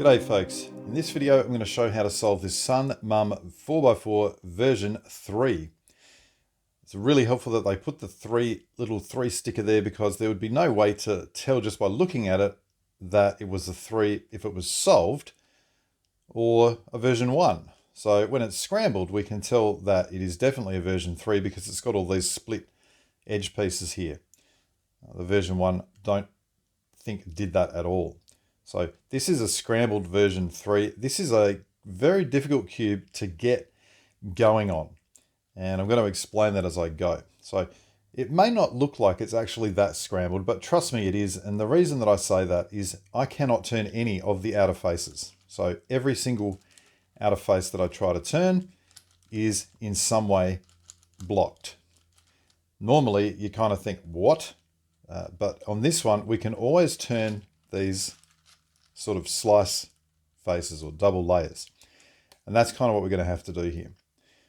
G'day folks, in this video I'm going to show how to solve this Sun Mum 4x4 version 3. It's really helpful that they put the little 3 sticker there because there would be no way to tell just by looking at it that it was a 3 if it was solved or a version 1. So when it's scrambled we can tell that it is definitely a version 3 because it's got all these split edge pieces here. The version 1 don't think it did that at all. So this is a scrambled version 3. This is a very difficult cube to get going on. And I'm going to explain that as I go. So it may not look like it's actually that scrambled, but trust me, it is. And the reason that I say that is I cannot turn any of the outer faces. So every single outer face that I try to turn is in some way blocked. Normally you kind of think, what? But on this one, we can always turn these sort of slice faces or double layers. And that's kind of what we're going to have to do here.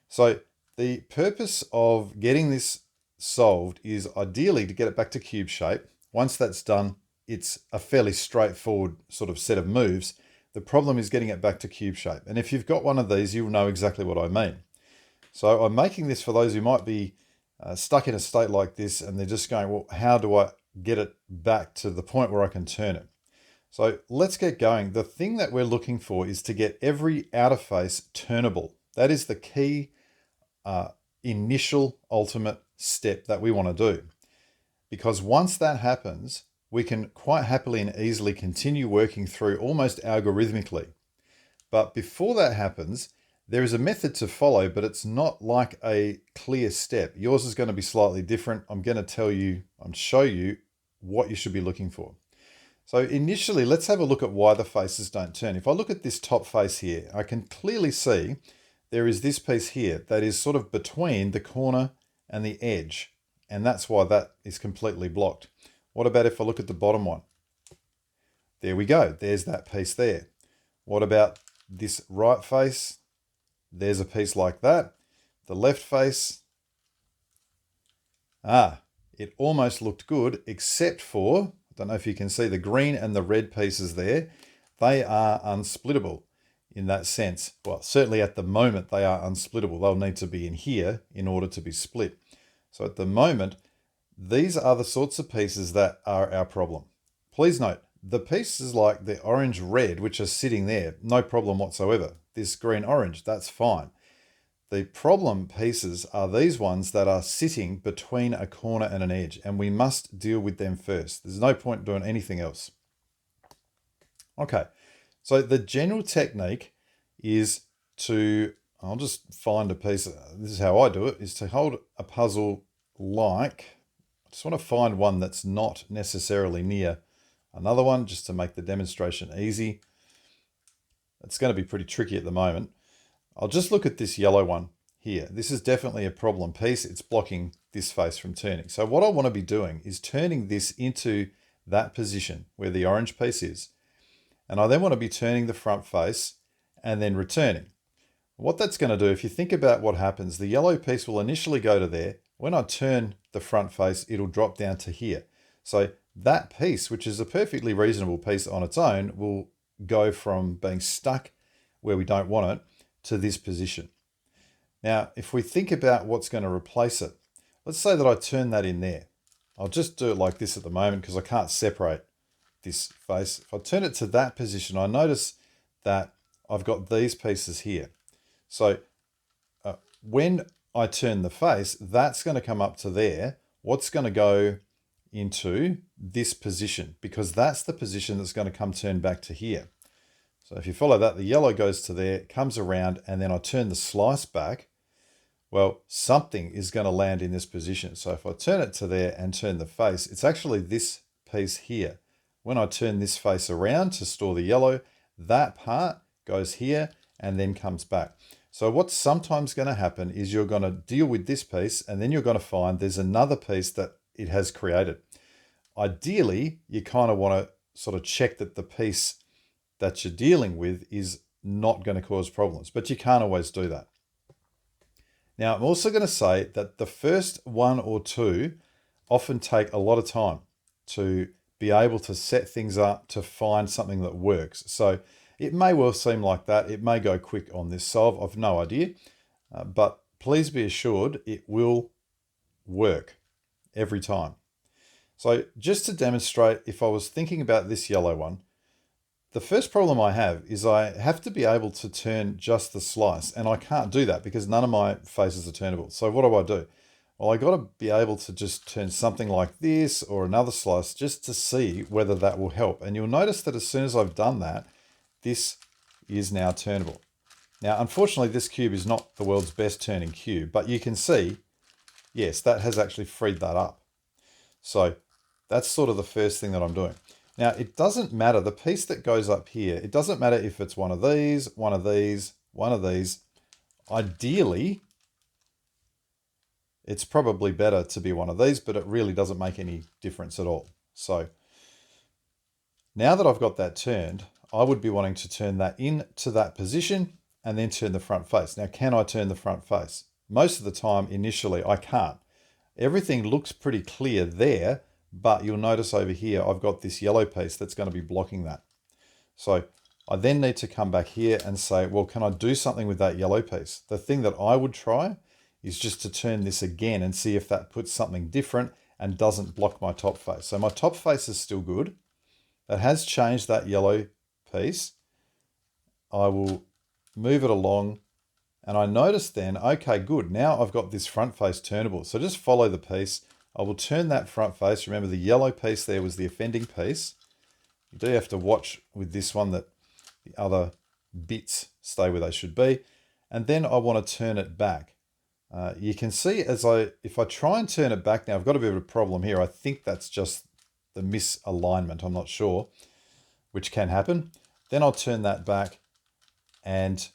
So the purpose of getting this solved is ideally to get it back to cube shape. Once that's done, it's a fairly straightforward sort of set of moves. The problem is getting it back to cube shape. And if you've got one of these, you'll know exactly what I mean. So I'm making this for those who might be stuck in a state like this and they're just going, well, how do I get it back to the point where I can turn it? So let's get going. The thing that we're looking for is to get every outer face turnable. That is the key initial ultimate step that we want to do. Because once that happens, we can quite happily and easily continue working through almost algorithmically. But before that happens, there is a method to follow, but it's not like a clear step. Yours is going to be slightly different. I'm going to show you what you should be looking for. So initially, let's have a look at why the faces don't turn. If I look at this top face here, I can clearly see there is this piece here that is sort of between the corner and the edge. And that's why that is completely blocked. What about if I look at the bottom one? There we go. There's that piece there. What about this right face? There's a piece like that. The left face. It almost looked good, except for, I don't know if you can see the green and the red pieces there. They are unsplittable in that sense. Well, certainly at the moment they are unsplittable. They'll need to be in here in order to be split. So at the moment, these are the sorts of pieces that are our problem. Please note, the pieces like the orange-red, which are sitting there, no problem whatsoever. This green-orange, that's fine. The problem pieces are these ones that are sitting between a corner and an edge, and we must deal with them first. There's no point doing anything else. Okay, so the general technique is I'll just find a piece, this is how I do it, is to hold a puzzle like, I just want to find one that's not necessarily near another one, just to make the demonstration easy. It's going to be pretty tricky at the moment. I'll just look at this yellow one here. This is definitely a problem piece. It's blocking this face from turning. So what I want to be doing is turning this into that position where the orange piece is. And I then want to be turning the front face and then returning. What that's going to do, if you think about what happens, the yellow piece will initially go to there. When I turn the front face, it'll drop down to here. So that piece, which is a perfectly reasonable piece on its own, will go from being stuck where we don't want it to this position. Now, if we think about what's going to replace it, let's say that I turn that in there. I'll just do it like this at the moment because I can't separate this face. If I turn it to that position, I notice that I've got these pieces here. So when I turn the face, that's going to come up to there. What's going to go into this position? Because that's the position that's going to come turn back to here. So if you follow that, the yellow goes to there, comes around, and then I turn the slice back. Well, something is going to land in this position. So if I turn it to there and turn the face, it's actually this piece here. When I turn this face around to store the yellow, that part goes here and then comes back. So what's sometimes going to happen is you're going to deal with this piece and then you're going to find there's another piece that it has created. Ideally, you kind of want to sort of check that the piece that you're dealing with is not going to cause problems, but you can't always do that. Now, I'm also going to say that the first one or two often take a lot of time to be able to set things up to find something that works. So It may well seem like that. It may go quick on this solve. I've no idea. But please be assured it will work every time. So just to demonstrate, if I was thinking about this yellow one, the first problem I have is I have to be able to turn just the slice, and I can't do that because none of my faces are turnable. So what do? Well, I got to be able to just turn something like this or another slice just to see whether that will help. And you'll notice that as soon as I've done that, this is now turnable. Now, unfortunately, this cube is not the world's best turning cube, but you can see, yes, that has actually freed that up. So that's sort of the first thing that I'm doing. Now, it doesn't matter, the piece that goes up here, it doesn't matter if it's one of these, one of these, one of these. Ideally, it's probably better to be one of these, but it really doesn't make any difference at all. So now that I've got that turned, I would be wanting to turn that into that position and then turn the front face. Now, can I turn the front face? Most of the time, initially, I can't. Everything looks pretty clear there, but you'll notice over here, I've got this yellow piece that's going to be blocking that. So I then need to come back here and say, well, can I do something with that yellow piece? The thing that I would try is just to turn this again and see if that puts something different and doesn't block my top face. So my top face is still good. That has changed that yellow piece. I will move it along, and I notice then, okay, good. Now I've got this front face turnable. So just follow the piece. I will turn that front face. Remember, the yellow piece there was the offending piece. You do have to watch with this one that the other bits stay where they should be. And then I want to turn it back. You can see if I try and turn it back now, I've got a bit of a problem here. I think that's just the misalignment. I'm not sure, which can happen. Then I'll turn that back, and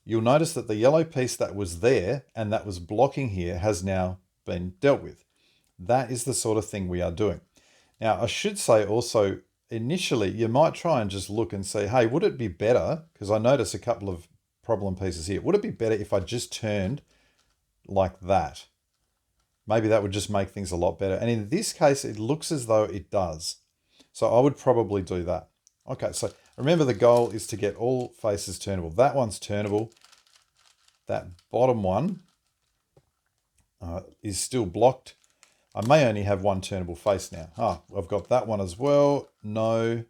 you'll notice that the yellow piece that was there and that was blocking here has now been dealt with. That is the sort of thing we are doing. Now, I should say also, initially, you might try and just look and say, hey, would it be better, because I notice a couple of problem pieces here, would it be better if I just turned like that? Maybe that would just make things a lot better. And in this case, it looks as though it does. So I would probably do that. Okay, so remember the goal is to get all faces turnable. That one's turnable. That bottom one is still blocked. I may only have one turnable face now. I've got that one as well. No.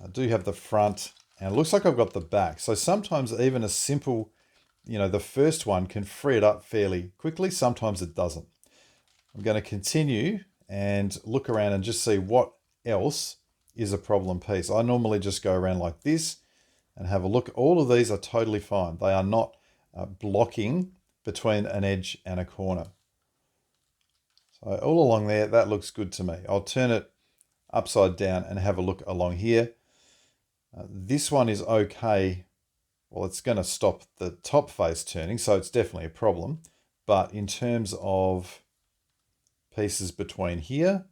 I do have the front, and it looks like I've got the back. So sometimes even a simple, the first one can free it up fairly quickly. Sometimes it doesn't. I'm going to continue and look around and just see what else is a problem piece. I normally just go around like this and have a look. All of these are totally fine. They are not blocking between an edge and a corner. So all along there, that looks good to me. I'll turn it upside down and have a look along here. This one is okay. Well, it's going to stop the top face turning, so it's definitely a problem. But in terms of pieces between here,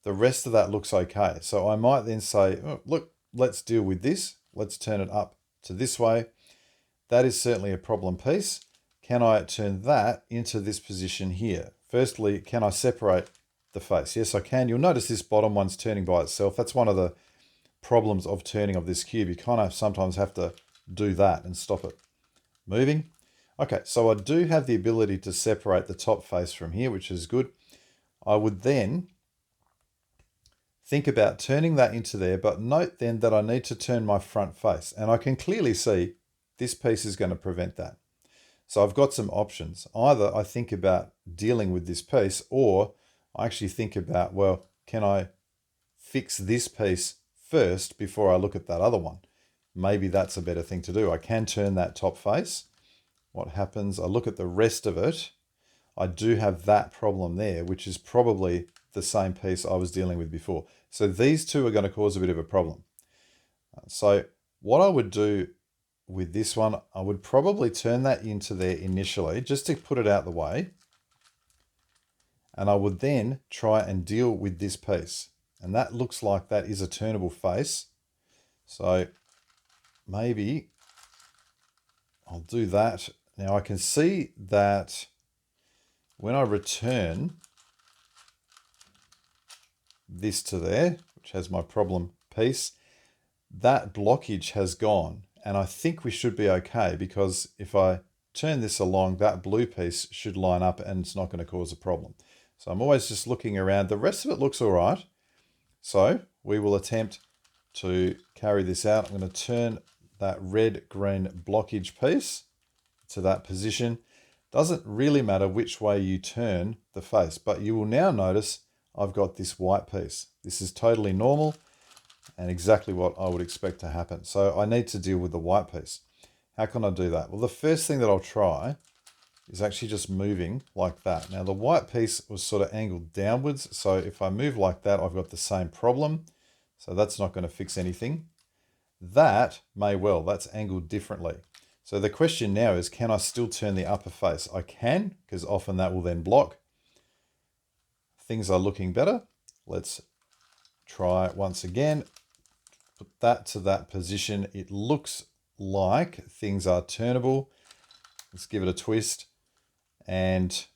the rest of that looks okay. So I might then say, oh, look, let's deal with this. Let's turn it up to this way. That is certainly a problem piece. Can I turn that into this position here? Firstly, can I separate the face? Yes, I can. You'll notice this bottom one's turning by itself. That's one of the problems of turning of this cube. You kind of sometimes have to do that and stop it moving. Okay, so I do have the ability to separate the top face from here, which is good. I would then think about turning that into there, but note then that I need to turn my front face, and I can clearly see this piece is going to prevent that. So I've got some options. Either I think about dealing with this piece, or I actually think about, well, can I fix this piece first before I look at that other one? Maybe that's a better thing to do. I can turn that top face. What happens? I look at the rest of it. I do have that problem there, which is probably the same piece I was dealing with before. So these two are going to cause a bit of a problem. So what I would do with this one, I would probably turn that into there initially, just to put it out the way. And I would then try and deal with this piece. And that looks like that is a turnable face. So maybe I'll do that. Now I can see that when I return this to there, which has my problem piece, that blockage has gone, and I think we should be okay, because if I turn this along, that blue piece should line up and it's not going to cause a problem. So I'm always just looking around. The rest of it looks all right. So we will attempt to carry this out. I'm going to turn that red-green blockage piece to that position. Doesn't really matter which way you turn the face, but you will now notice I've got this white piece. This is totally normal and exactly what I would expect to happen. So I need to deal with the white piece. How can I do that? Well, the first thing that I'll try is actually just moving like that. Now the white piece was sort of angled downwards, so if I move like that, I've got the same problem. So that's not going to fix anything. That may well, that's angled differently. So the question now is, can I still turn the upper face? I can, because often that will then block. Things are looking better. Let's try once again. Put that to that position. It looks like things are turnable. Let's give it a twist. And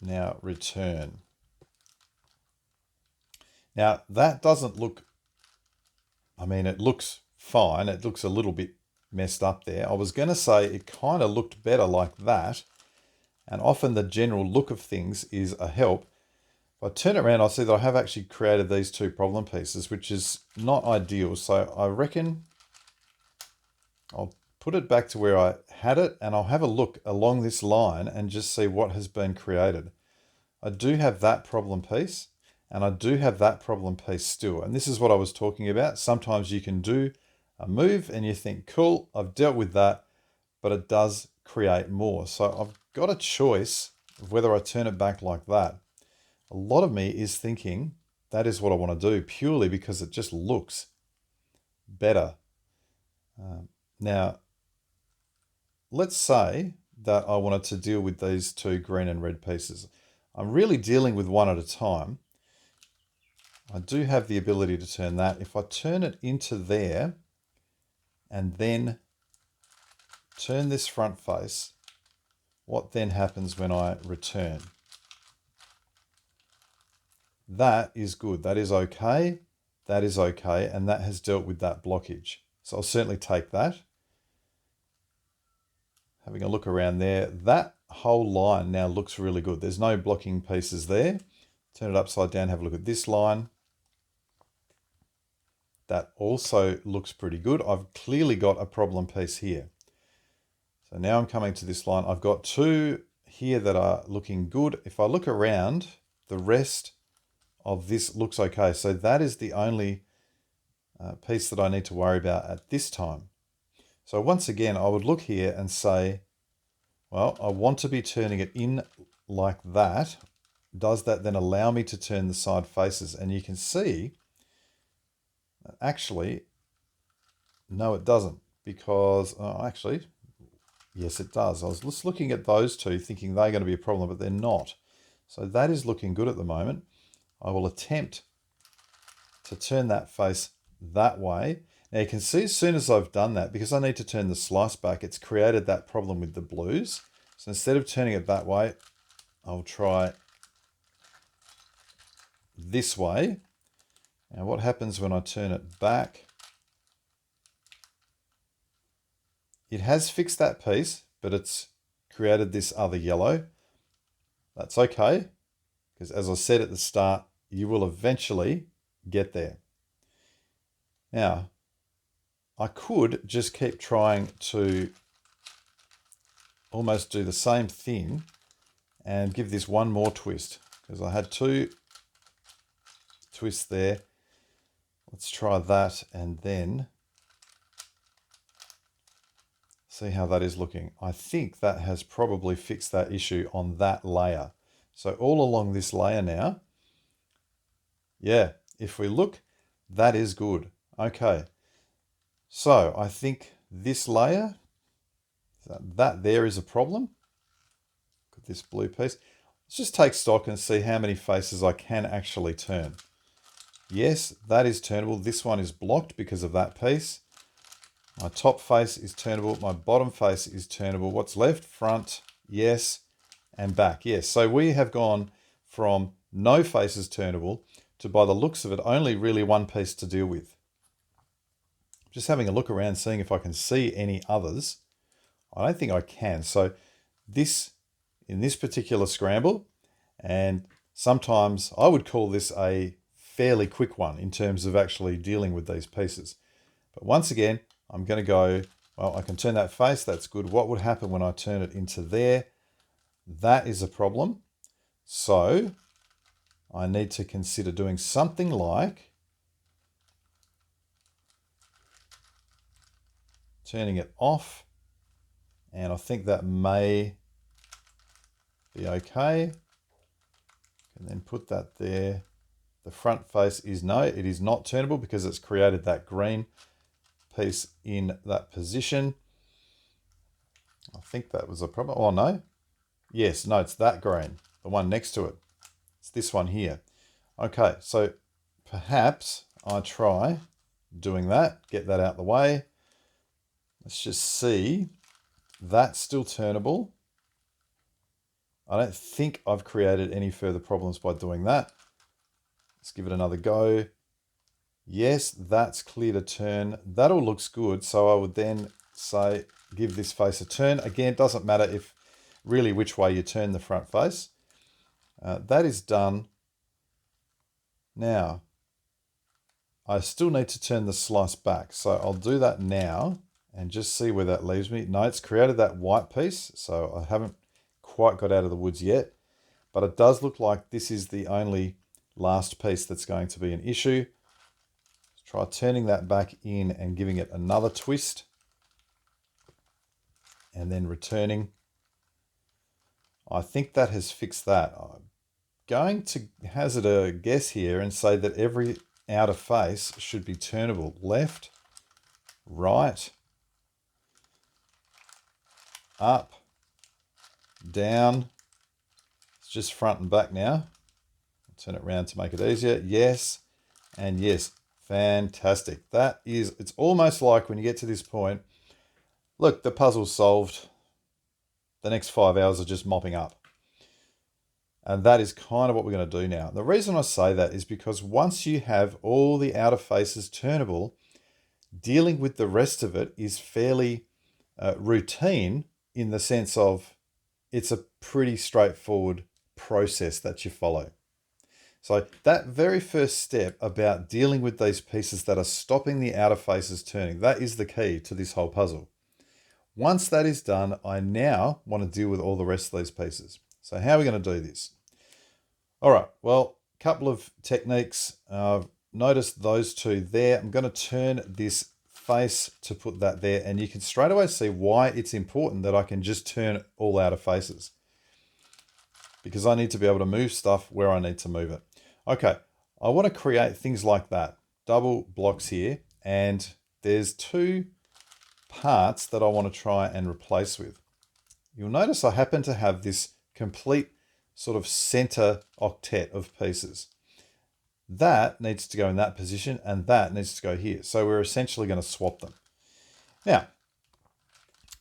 now return. Now that doesn't look, I mean, it looks fine. It looks a little bit messed up there. I was going to say it kind of looked better like that. And often the general look of things is a help. If I turn it around, I'll see that I have actually created these two problem pieces, which is not ideal. So I reckon I'll put it back to where I had it, and I'll have a look along this line and just see what has been created. I do have that problem piece, and I do have that problem piece still. And this is what I was talking about. Sometimes you can do a move and you think, cool, I've dealt with that, but it does create more. So I've got a choice of whether I turn it back like that. A lot of me is thinking that is what I want to do, purely because it just looks better. Now, let's say that I wanted to deal with these two green and red pieces. I'm really dealing with one at a time. I do have the ability to turn that. If I turn it into there and then turn this front face, what then happens when I return? That is good. That is okay. That is okay. And that has dealt with that blockage. So I'll certainly take that. Having a look around there, that whole line now looks really good. There's no blocking pieces there. Turn it upside down, have a look at this line. That also looks pretty good. I've clearly got a problem piece here. So now I'm coming to this line. I've got two here that are looking good. If I look around, the rest of this looks okay. So that is the only piece that I need to worry about at this time. So once again, I would look here and say, well, I want to be turning it in like that. Does that then allow me to turn the side faces? And you can see that actually, no, it doesn't, because actually, yes, it does. I was just looking at those two thinking they're going to be a problem, but they're not. So that is looking good at the moment. I will attempt to turn that face that way. Now you can see as soon as I've done that, because I need to turn the slice back, it's created that problem with the blues. So instead of turning it that way, I'll try this way. Now what happens when I turn it back? It has fixed that piece, but it's created this other yellow. That's okay, because as I said at the start, you will eventually get there. Now, I could just keep trying to almost do the same thing and give this one more twist, because I had two twists there. Let's try that and then see how that is looking. I think that has probably fixed that issue on that layer. So all along this layer now, yeah, if we look, that is good. Okay. So I think this layer, that there is a problem. Got this blue piece. Let's just take stock and see how many faces I can actually turn. Yes, that is turnable. This one is blocked because of that piece. My top face is turnable. My bottom face is turnable. What's left? Front, yes, and back, yes. So we have gone from no faces turnable to, by the looks of it, only really one piece to deal with. Just having a look around, seeing if I can see any others. I don't think I can. So this, in this particular scramble, and sometimes I would call this a fairly quick one in terms of actually dealing with these pieces. But once again, I'm going to go, well, I can turn that face, that's good. What would happen when I turn it into there? That is a problem. So I need to consider doing something like turning it off, and I think that may be okay. And then put that there. The front face is no, it is not turnable because it's created that green piece in that position. I think that was a problem. Oh no. Yes, no, it's that green, the one next to it. It's this one here. Okay, so perhaps I try doing that, get that out the way. Let's just see. That's still turnable. I don't think I've created any further problems by doing that. Let's give it another go. Yes, that's clear to turn. That all looks good. So I would then say, give this face a turn. Again, it doesn't matter if really which way you turn the front face. That is done. Now, I still need to turn the slice back. So I'll do that now and just see where that leaves me. No, it's created that white piece. So I haven't quite got out of the woods yet, but it does look like this is the only last piece that's going to be an issue. Let's try turning that back in and giving it another twist and then returning. I think that has fixed that. I'm going to hazard a guess here and say that every outer face should be turnable. Left, right, up, down. It's just front and back now. Turn it around to make it easier. Yes, and yes. Fantastic. That is, it's almost like when you get to this point, look, the puzzle's solved. The next 5 hours are just mopping up. And that is kind of what we're going to do now. The reason I say that is because once you have all the outer faces turnable, dealing with the rest of it is fairly routine, in the sense of it's a pretty straightforward process that you follow. So that very first step about dealing with these pieces that are stopping the outer faces turning, that is the key to this whole puzzle. Once that is done, I now want to deal with all the rest of these pieces. So how are we going to do this? All right, well, a couple of techniques. Notice those two there. I'm going to turn this face to put that there, and you can straight away see why it's important that I can just turn all outer faces, because I need to be able to move stuff where I need to move it. Okay, I want to create things like that. Double blocks here, and there's two parts that I want to try and replace with. You'll notice I happen to have this complete sort of center octet of pieces. That needs to go in that position, and that needs to go here. So we're essentially going to swap them. Now,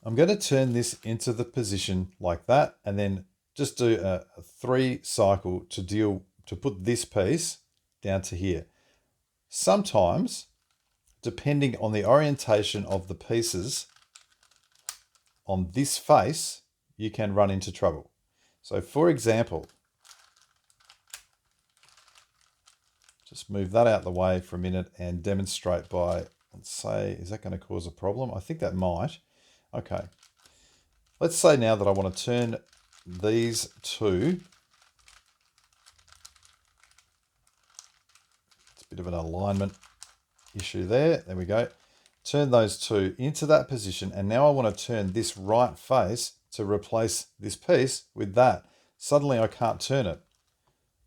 I'm going to turn this into the position like that, and then just do a 3 cycle to put this piece down to here. Sometimes, depending on the orientation of the pieces on this face, you can run into trouble. So for example, just move that out the way for a minute and demonstrate by, let's say, is that going to cause a problem? I think that might. Okay. Let's say now that I want to turn these two. It's a bit of an alignment issue there. There we go. Turn those two into that position. And now I want to turn this right face to replace this piece with that. Suddenly I can't turn it.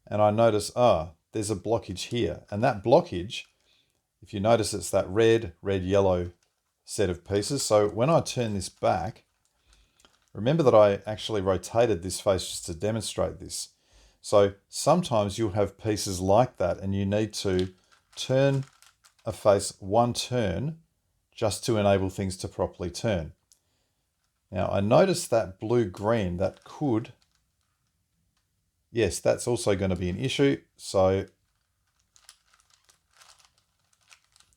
And I notice, there's a blockage here. And that blockage, if you notice, it's that red, yellow set of pieces. So when I turn this back, remember that I actually rotated this face just to demonstrate this. So sometimes you'll have pieces like that, and you need to turn a face one turn just to enable things to properly turn. Now I noticed that blue-green, that could, yes, that's also going to be an issue. So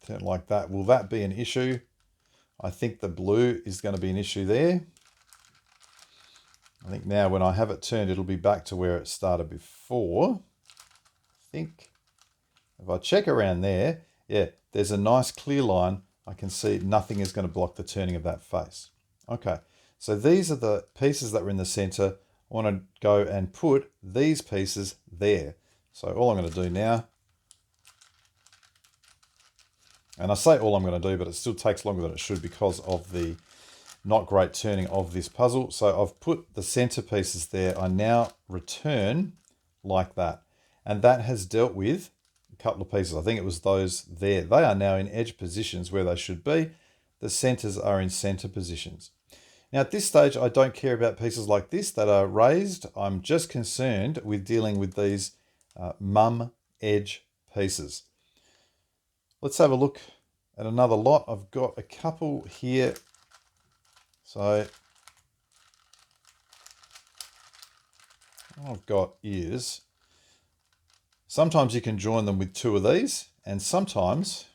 Turn it like that. Will that be an issue? I think the blue is going to be an issue there. I think now when I have it turned, it'll be back to where it started before. I think if I check around there, yeah, there's a nice clear line. I can see nothing is going to block the turning of that face. Okay, so these are the pieces that were in the center. I want to go and put these pieces there. So all I'm going to do now, and I say all I'm going to do, but it still takes longer than it should because of the not great turning of this puzzle. So I've put the center pieces there. I now return like that. And that has dealt with a couple of pieces. I think it was those there. They are now in edge positions where they should be. The centers are in center positions. Now at this stage, I don't care about pieces like this that are raised. I'm just concerned with dealing with these mum edge pieces. Let's have a look at another lot. I've got a couple here. So what I've got is, sometimes you can join them with two of these, and sometimes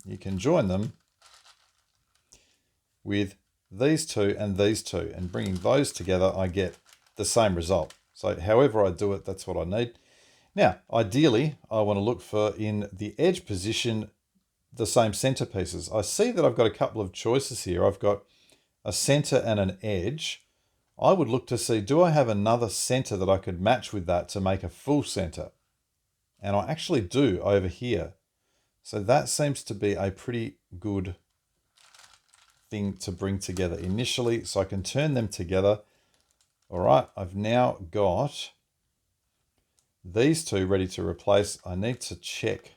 you can join them with these two and these two, and bringing those together, I get the same result. So however I do it, that's what I need. Now, ideally, I want to look for in the edge position the same center pieces. I see that I've got a couple of choices here. I've got a center and an edge. I would look to see, do I have another center that I could match with that to make a full center? And I actually do over here. So that seems to be a pretty good thing to bring together initially. So I can turn them together. All right, I've now got these two ready to replace. I need to check.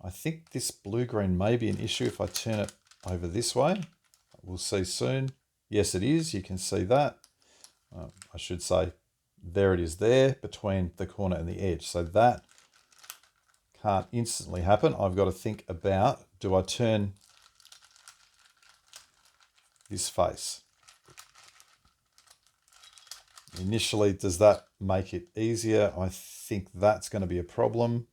I think this blue-green may be an issue if I turn it over this way. We'll see soon. Yes, it is. You can see that. I should say, there it is there between the corner and the edge. So that can't instantly happen. I've got to think about, do I turn this face? Initially, does that make it easier? I think that's going to be a problem.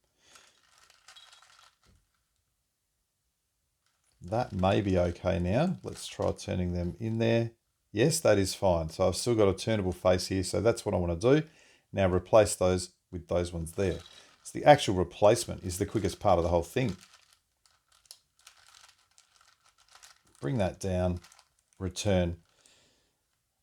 That may be okay now. Let's try turning them in there. Yes, that is fine. So I've still got a turnable face here. So that's what I want to do. Now replace those with those ones there. So the actual replacement is the quickest part of the whole thing. Bring that down, return.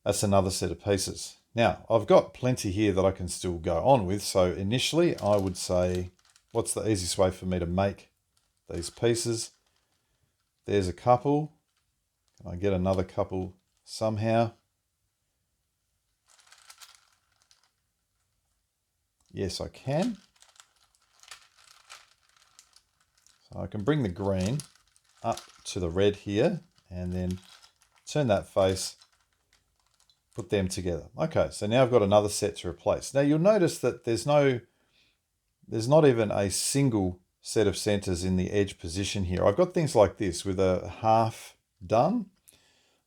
That's another set of pieces. Now, I've got plenty here that I can still go on with. So initially, I would say, what's the easiest way for me to make these pieces? There's a couple. Can I get another couple somehow? Yes, I can. So I can bring the green up to the red here and then turn that face, put them together. Okay, so now I've got another set to replace. Now you'll notice that there's not even a single set of centers in the edge position here. I've got things like this with a half done,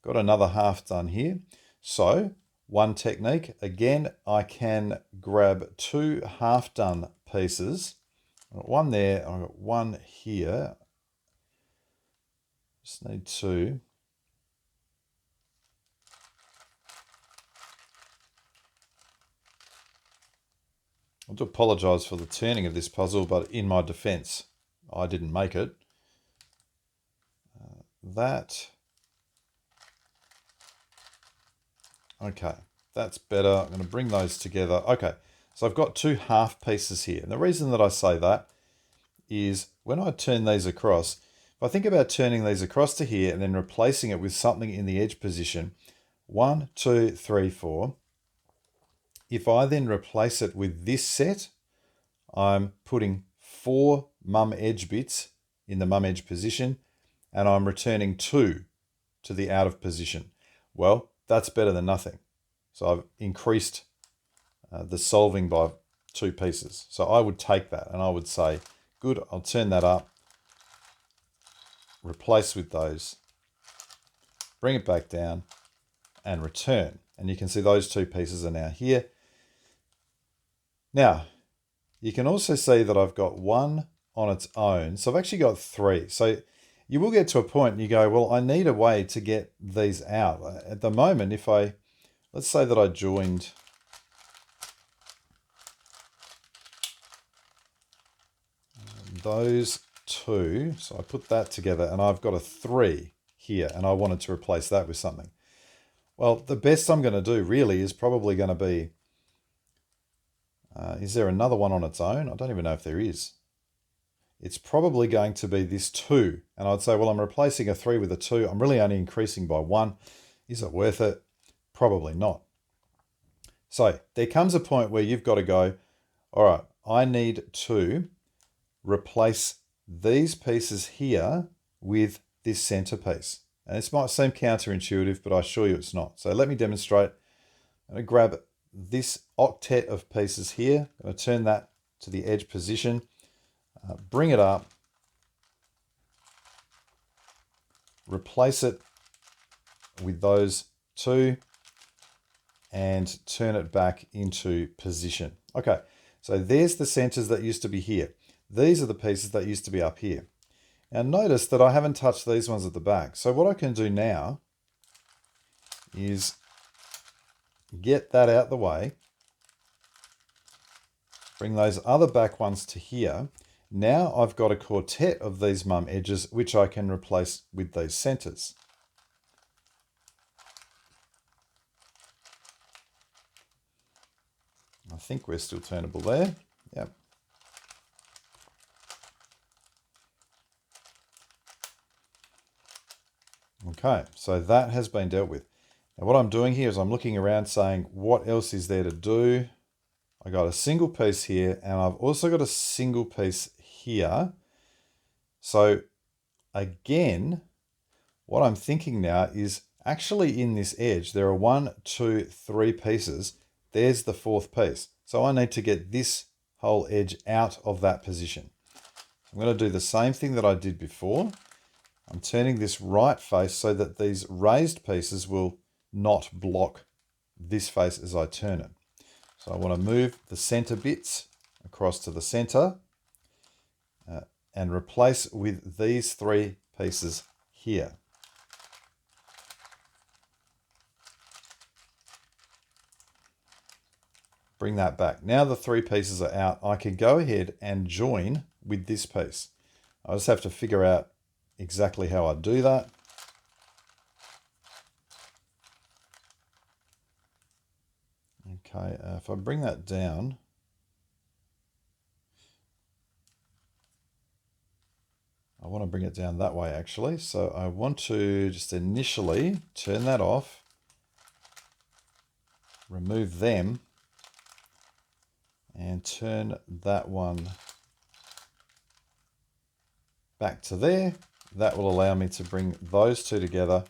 got another half done here. So one technique, again, I can grab two half done pieces. I've got one there, I've got one here. Just need two. I do apologise for the turning of this puzzle, but in my defence, I didn't make it. Okay, that's better. I'm going to bring those together. Okay, so I've got two half pieces here. And the reason that I say that is when I turn these across, if I think about turning these across to here and then replacing it with something in the edge position, 1, 2, 3, 4. If I then replace it with this set, I'm putting 4 mum edge bits in the mum edge position, and I'm returning 2 to the out of position. Well, that's better than nothing. So I've increased the solving by 2 pieces. So I would take that and I would say, good, I'll turn that up, replace with those, bring it back down and return. And you can see those 2 pieces are now here. Now, you can also see that I've got one on its own. So I've actually got 3. So you will get to a point and you go, well, I need a way to get these out. At the moment, let's say that I joined those 2. So I put that together and I've got a 3 here and I wanted to replace that with something. Well, the best I'm going to do really is probably going to be, is there another one on its own? I don't even know if there is. It's probably going to be this 2. And I'd say, well, I'm replacing a 3 with a 2. I'm really only increasing by 1. Is it worth it? Probably not. So there comes a point where you've got to go, all right, I need to replace these pieces here with this center piece. And this might seem counterintuitive, but I assure you it's not. So let me demonstrate. I'm going to grab this octet of pieces here. I'm going to turn that to the edge position, bring it up, replace it with those 2, and turn it back into position. Okay, so there's the centers that used to be here. These are the pieces that used to be up here. Now notice that I haven't touched these ones at the back. So what I can do now is get that out the way, bring those other back ones to here. Now I've got a quartet of these mum edges, which I can replace with these centers. I think we're still turnable there. Yep. Okay, so that has been dealt with. Now what I'm doing here is I'm looking around saying, what else is there to do? I got a single piece here, and I've also got a single piece here. So again, what I'm thinking now is actually in this edge, there are 1, 2, 3 pieces. There's the 4th piece. So I need to get this whole edge out of that position. I'm going to do the same thing that I did before. I'm turning this right face so that these raised pieces will not block this face as I turn it. So I want to move the center bits across to the center and replace with these 3 pieces here. Bring that back. Now the 3 pieces are out. I can go ahead and join with this piece. I just have to figure out exactly how I do that. Okay, if I bring that down, I want to bring it down that way actually. So I want to just initially turn that off, remove them, and turn that one back to there. That will allow me to bring those 2 together,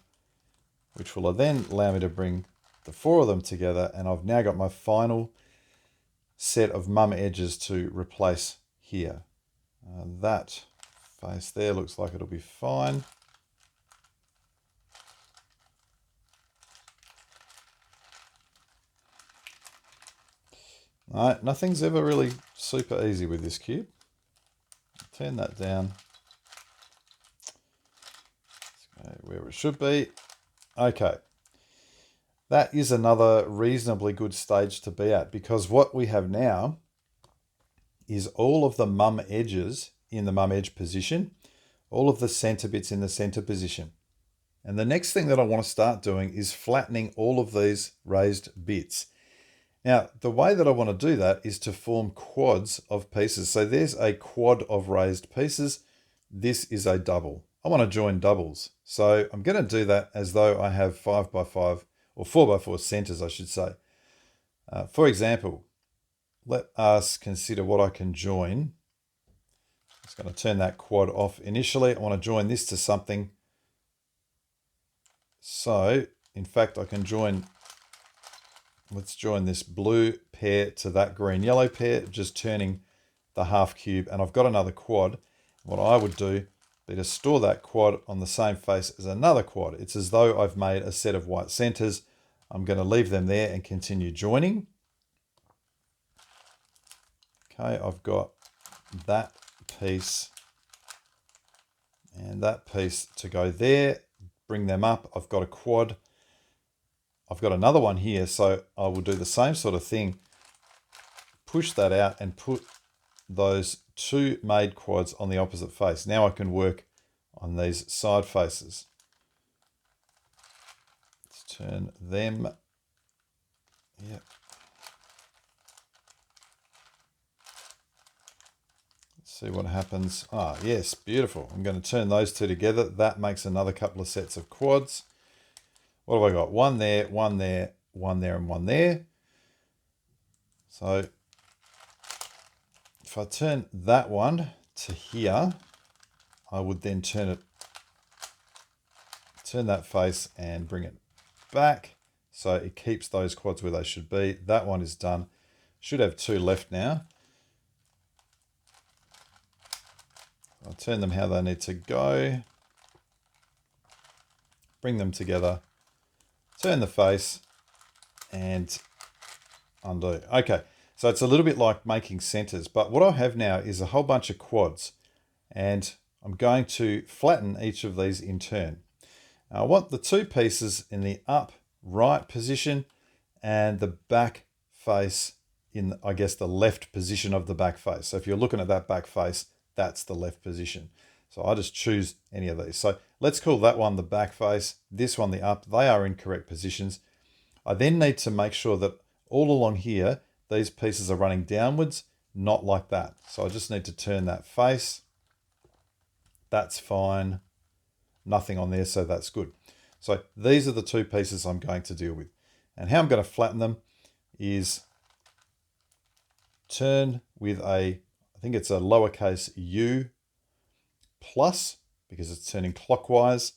which will then allow me to bring the 4 of them together, and I've now got my final set of mum edges to replace here. That face there looks like it'll be fine. All right, nothing's ever really super easy with this cube. Turn that down. Let's go where it should be. Okay. That is another reasonably good stage to be at, because what we have now is all of the mum edges in the mum edge position, all of the center bits in the center position. And the next thing that I want to start doing is flattening all of these raised bits. Now, the way that I want to do that is to form quads of pieces. So there's a quad of raised pieces. This is a double. I want to join doubles. So I'm going to do that as though I have 5x5 or 4x4 centers, I should say. For example, let us consider what I can join. I'm just going to turn that quad off initially. I want to join this to something. So, in fact, I can join, let's join this blue pair to that green yellow pair, just turning the half cube, and I've got another quad. What I would do be to store that quad on the same face as another quad. It's as though I've made a set of white centers. I'm going to leave them there and continue joining. Okay, I've got that piece and that piece to go there. Bring them up. I've got a quad. I've got another one here, so I will do the same sort of thing. Push that out and put those two made quads on the opposite face. Now I can work on these side faces. Let's turn them. Yep. Let's see what happens. Ah, yes, beautiful. I'm going to turn those two together. That makes another couple of sets of quads. What have I got? One there, one there, one there, and one there. So if I turn that one to here, I would then turn that face and bring it back so it keeps those quads where they should be. That one is done. Should have two left now. I'll turn them how they need to go. Bring them together. Turn the face and undo. Okay, so it's a little bit like making centers, but what I have now is a whole bunch of quads, and I'm going to flatten each of these in turn. Now I want the two pieces in the upright position and the back face in, I guess, the left position of the back face. So if you're looking at that back face, that's the left position. So I just choose any of these. So let's call that one the back face, this one the up. They are in correct positions. I then need to make sure that all along here, these pieces are running downwards, not like that. So I just need to turn that face. That's fine. Nothing on there, so that's good. So these are the two pieces I'm going to deal with. And how I'm going to flatten them is turn with I think it's a lowercase u plus, because it's turning clockwise.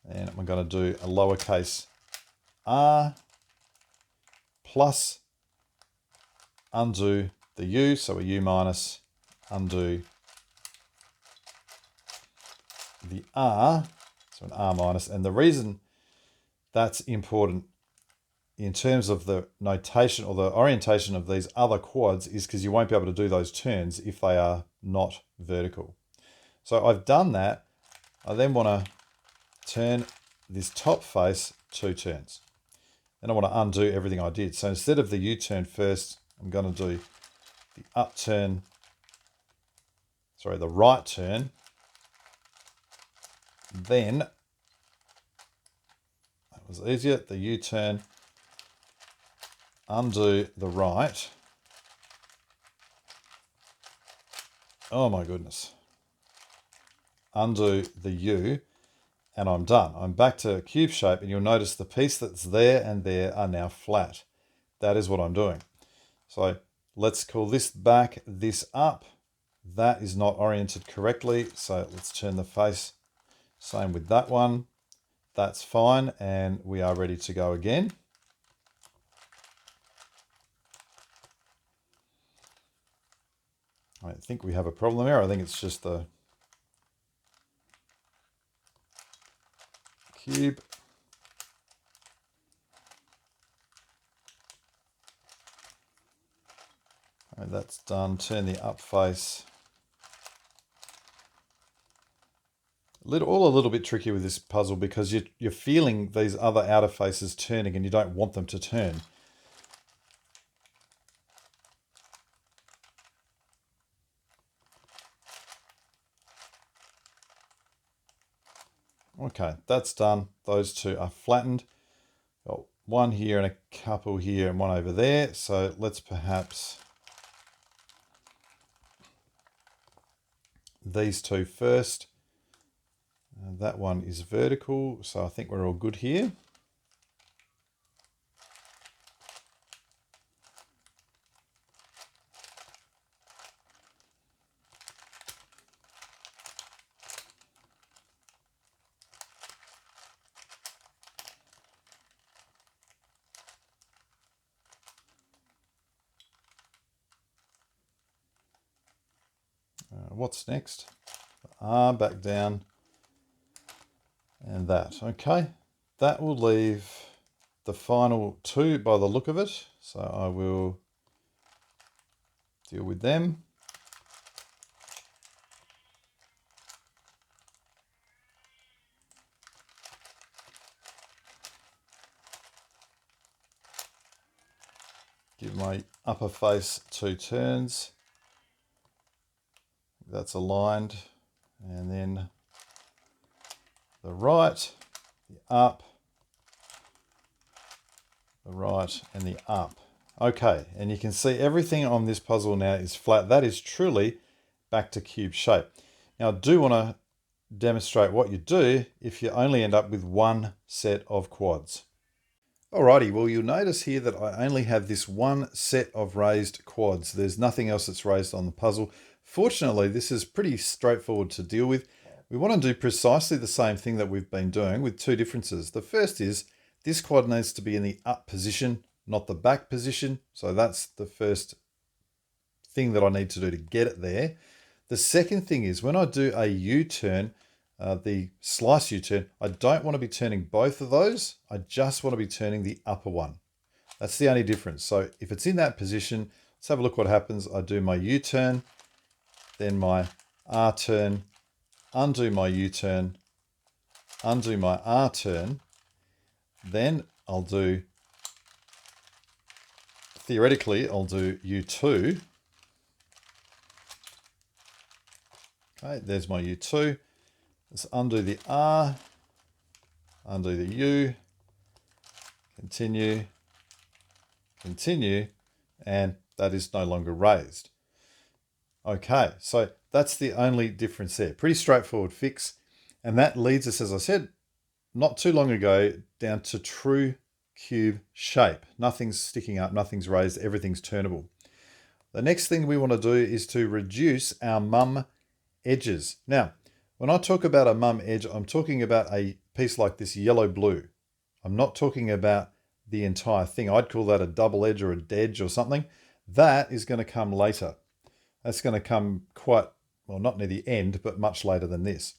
And I'm going to do a lowercase r plus, undo the u, so a u minus, undo the r, so an r minus. And the reason that's important in terms of the notation or the orientation of these other quads is because you won't be able to do those turns if they are not vertical. So I've done that. I then want to turn this top face 2 turns. Then I want to undo everything I did. So instead of the U-turn first, I'm going to do the upturn, sorry, the right turn. Then, that was easier, the U-turn, undo the right. Oh my goodness. Undo the U, and I'm done. I'm back to cube shape, and you'll notice the piece that's there and there are now flat. That is what I'm doing. So let's call this back, this up. That is not oriented correctly, so let's turn the face. Same with that one. That's fine, and we are ready to go again. I don't think we have a problem there. I think it's just the cube. And that's done. Turn the up face. All a little bit tricky with this puzzle because you're feeling these other outer faces turning and you don't want them to turn. Okay, that's done. Those two are flattened. Got one here and a couple here and one over there. So let's perhaps these two first. That one is vertical, so I think we're all good here. What's next? R back down. And that, okay. That will leave the final two by the look of it. So I will deal with them. give my upper face 2 turns. That's aligned. And then the right, the up, the right, and the up. Okay, and you can see everything on this puzzle now is flat. That is truly back to cube shape. Now I do want to demonstrate what you do if you only end up with one set of quads. Alrighty, well you'll notice here that I only have this one set of raised quads. There's nothing else that's raised on the puzzle. Fortunately, this is pretty straightforward to deal with. We want to do precisely the same thing that we've been doing with two differences. The first is this quad needs to be in the up position, not the back position. So that's the first thing that I need to do to get it there. The second thing is when I do a U-turn, the slice U-turn, I don't want to be turning both of those. I just want to be turning the upper one. That's the only difference. So if it's in that position, let's have a look what happens. I do my U-turn, then my R-turn, undo my U-turn, undo my R-turn, then I'll do, theoretically, I'll do U2. Okay, there's my U2. Let's undo the R, undo the U, continue, continue, and that is no longer raised. Okay, so that's the only difference there. Pretty straightforward fix. And that leads us, as I said, not too long ago, down to true cube shape. Nothing's sticking up, nothing's raised, everything's turnable. The next thing we want to do is to reduce our mum edges. Now, when I talk about a mum edge, I'm talking about a piece like this yellow-blue. I'm not talking about the entire thing. I'd call that a double edge or a dedge or something. That is going to come later. That's going to come quite, well, not near the end, but much later than this.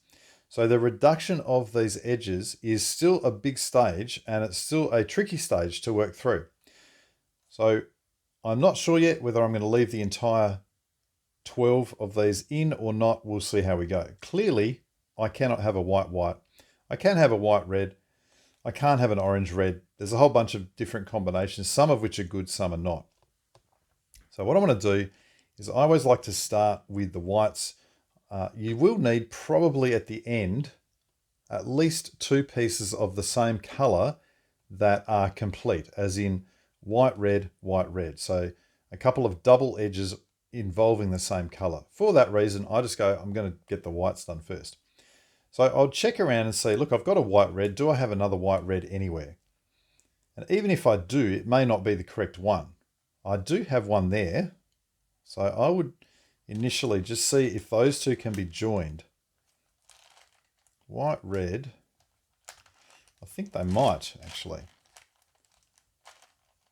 So the reduction of these edges is still a big stage, and it's still a tricky stage to work through. So I'm not sure yet whether I'm going to leave the entire 12 of these in or not. We'll see how we go. Clearly, I cannot have a white-white. I can have a white-red. I can't have an orange-red. There's a whole bunch of different combinations, some of which are good, some are not. So what I want to do is I always like to start with the whites. You will need probably at the end at least 2 pieces of the same color that are complete, as in white, red, white, red. So a couple of double edges involving the same color. For that reason, I just go, I'm going to get the whites done first. So I'll check around and see, look, I've got a white, red. Do I have another white, red anywhere? And even if I do, it may not be the correct one. I do have one there. So I would initially just see if those two can be joined. White, red. I think they might actually.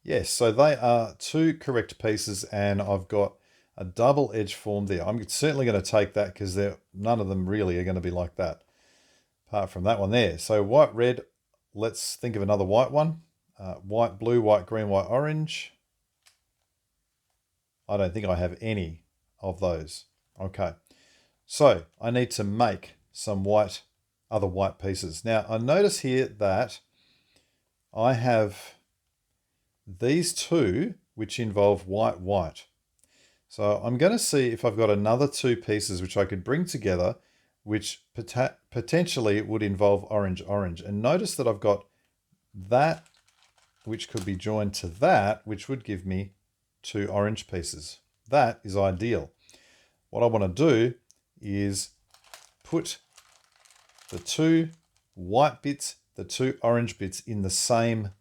Yes, so they are 2 correct pieces, and I've got a double edge formed there. I'm certainly going to take that because none of them really are going to be like that, apart from that one there. So white, red, let's think of another white one. White, blue, white, green, white, orange. I don't think I have any of those. Okay, so I need to make some other white pieces. Now I notice here that I have these 2 which involve white, white. So I'm going to see if I've got another 2 pieces which I could bring together, which potentially would involve orange, orange. And notice that I've got that which could be joined to that, which would give me 2 orange pieces. That is ideal. What I want to do is put the 2 white bits, the 2 orange bits in the same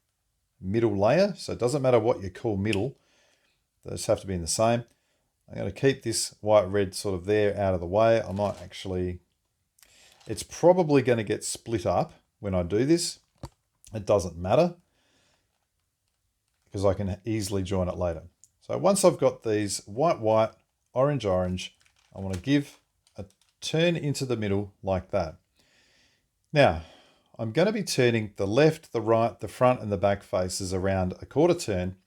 middle layer. So it doesn't matter what you call middle. They just have to be in the same. I'm going to keep this white, red sort of there out of the way. I might actually, it's probably going to get split up when I do this. It doesn't matter because I can easily join it later. So once I've got these white, white, orange, orange, I want to give a turn into the middle like that. Now, I'm going to be turning the left, the right, the front, and the back faces around a quarter turn.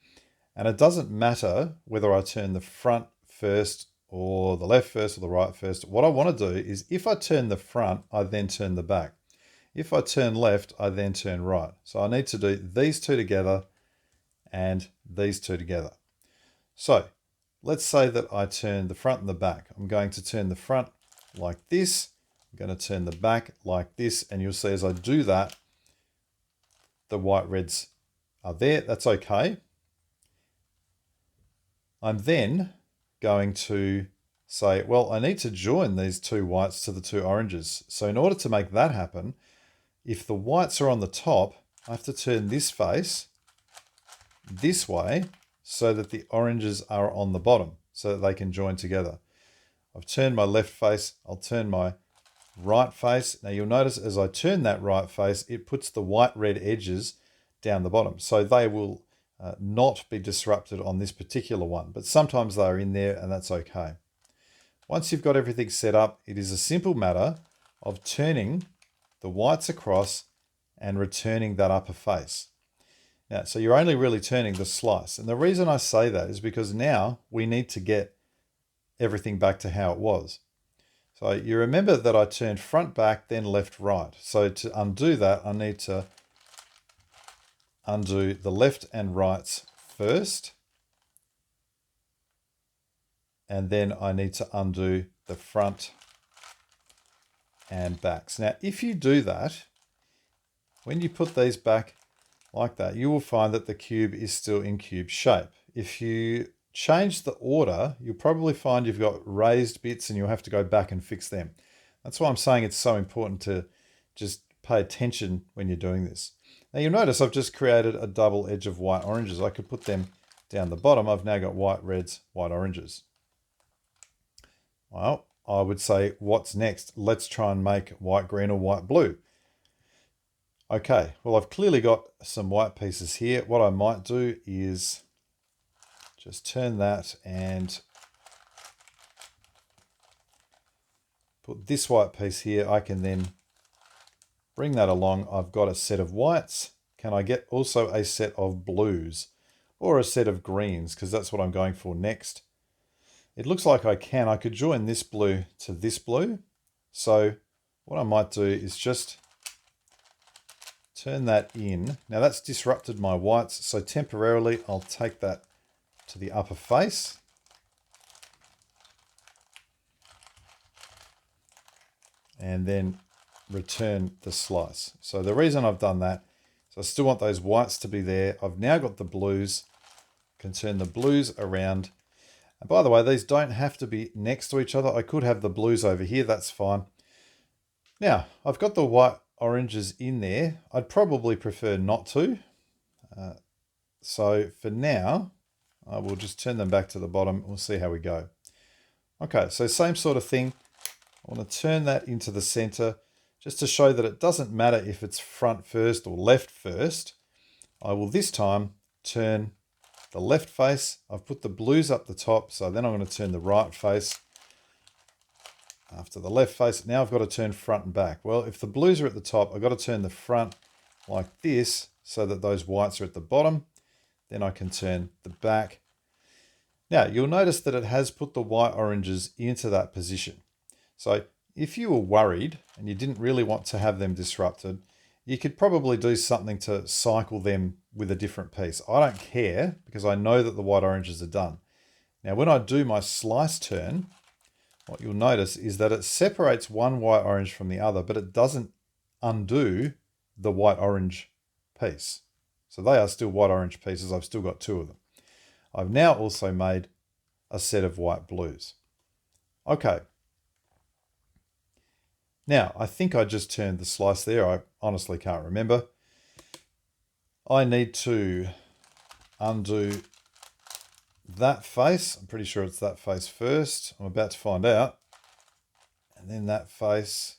And it doesn't matter whether I turn the front first or the left first or the right first. What I want to do is if I turn the front, I then turn the back. If I turn left, I then turn right. So I need to do these 2 together and these 2 together. So let's say that I turn the front and the back. I'm going to turn the front like this. I'm going to turn the back like this. And you'll see as I do that, the white reds are there. That's okay. I'm then going to say, well, I need to join these two whites to the two oranges. So in order to make that happen, if the whites are on the top, I have to turn this face this way so that the oranges are on the bottom so that they can join together. I've turned my left face, I'll turn my right face. Now you'll notice as I turn that right face, it puts the white red edges down the bottom. So they will not be disrupted on this particular one, but sometimes they're in there and that's okay. Once you've got everything set up, it is a simple matter of turning the whites across and returning that upper face. Now, so you're only really turning the slice. And the reason I say that is because now we need to get everything back to how it was. So you remember that I turned front, back, then left, right. So to undo that, I need to undo the left and rights first. And then I need to undo the front and backs. Now, if you do that, when you put these back like that, you will find that the cube is still in cube shape. If you change the order, you'll probably find you've got raised bits and you'll have to go back and fix them. That's why I'm saying it's so important to just pay attention when you're doing this. Now you'll notice I've just created a double edge of white oranges. I could put them down the bottom. I've now got white reds, white oranges. Well, I would say, what's next? Let's try and make white green or white blue. Okay, well, I've clearly got some white pieces here. What I might do is just turn that and put this white piece here. I can then bring that along. I've got a set of whites. Can I get also a set of blues or a set of greens? Because that's what I'm going for next. It looks like I can. I could join this blue to this blue. So what I might do is just turn that in. Now that's disrupted my whites. So temporarily I'll take that to the upper face. And then return the slice. So the reason I've done that is I still want those whites to be there. I've now got the blues. Can turn the blues around. And by the way, these don't have to be next to each other. I could have the blues over here. That's fine. Now, I've got the white oranges in there. I'd probably prefer not to. So for now, I will just turn them back to the bottom. We'll see how we go. Okay, so same sort of thing. I want to turn that into the center just to show that it doesn't matter if it's front first or left first. I will this time turn the left face. I've put the blues up the top, so then I'm going to turn the right face after the left face. Now I've got to turn front and back. Well, if the blues are at the top, I've got to turn the front like this so that those whites are at the bottom. Then I can turn the back. Now you'll notice that it has put the white oranges into that position. So if you were worried and you didn't really want to have them disrupted, you could probably do something to cycle them with a different piece. I don't care because I know that the white oranges are done. Now when I do my slice turn, what you'll notice is that it separates one white orange from the other, but it doesn't undo the white orange piece. So they are still white orange pieces. I've still got two of them. I've now also made a set of white blues. Okay. Now, I think I just turned the slice there. I honestly can't remember. I need to undo that face. I'm pretty sure it's that face first. I'm about to find out. And then that face.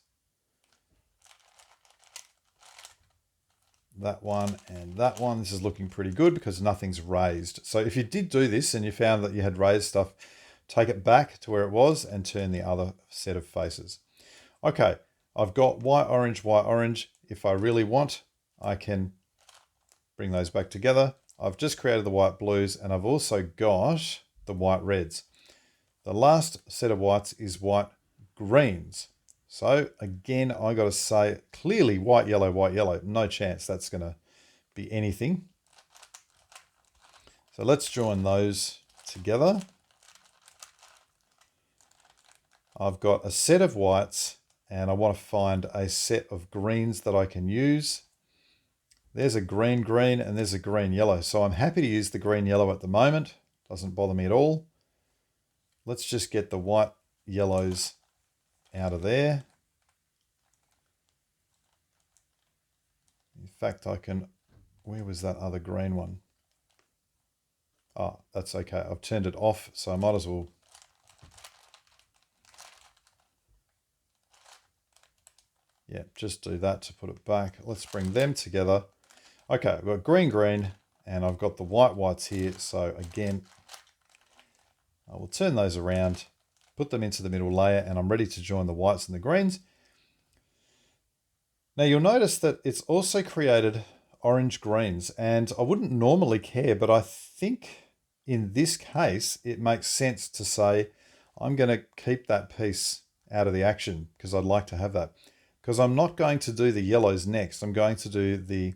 That one and that one. This is looking pretty good because nothing's raised. So if you did do this and you found that you had raised stuff, take it back to where it was and turn the other set of faces. Okay, I've got white, orange, white, orange. If I really want, I can bring those back together. I've just created the white blues and I've also got the white reds. The last set of whites is white greens. So again, I got to say clearly white, yellow, no chance that's going to be anything. So let's join those together. I've got a set of whites and I want to find a set of greens that I can use. There's a green and there's a green yellow. So I'm happy to use the green yellow at the moment. Doesn't bother me at all. Let's just get the white yellows out of there. In fact, I can, where was that other green one? Oh, that's okay. I've turned it off, so I might as well. Yeah, just do that to put it back. Let's bring them together. Okay, I've got green, and I've got the whites here. So again, I will turn those around, put them into the middle layer, and I'm ready to join the whites and the greens. Now you'll notice that it's also created orange greens, and I wouldn't normally care, but I think in this case, it makes sense to say, I'm going to keep that piece out of the action because I'd like to have that. Because I'm not going to do the yellows next. I'm going to do the,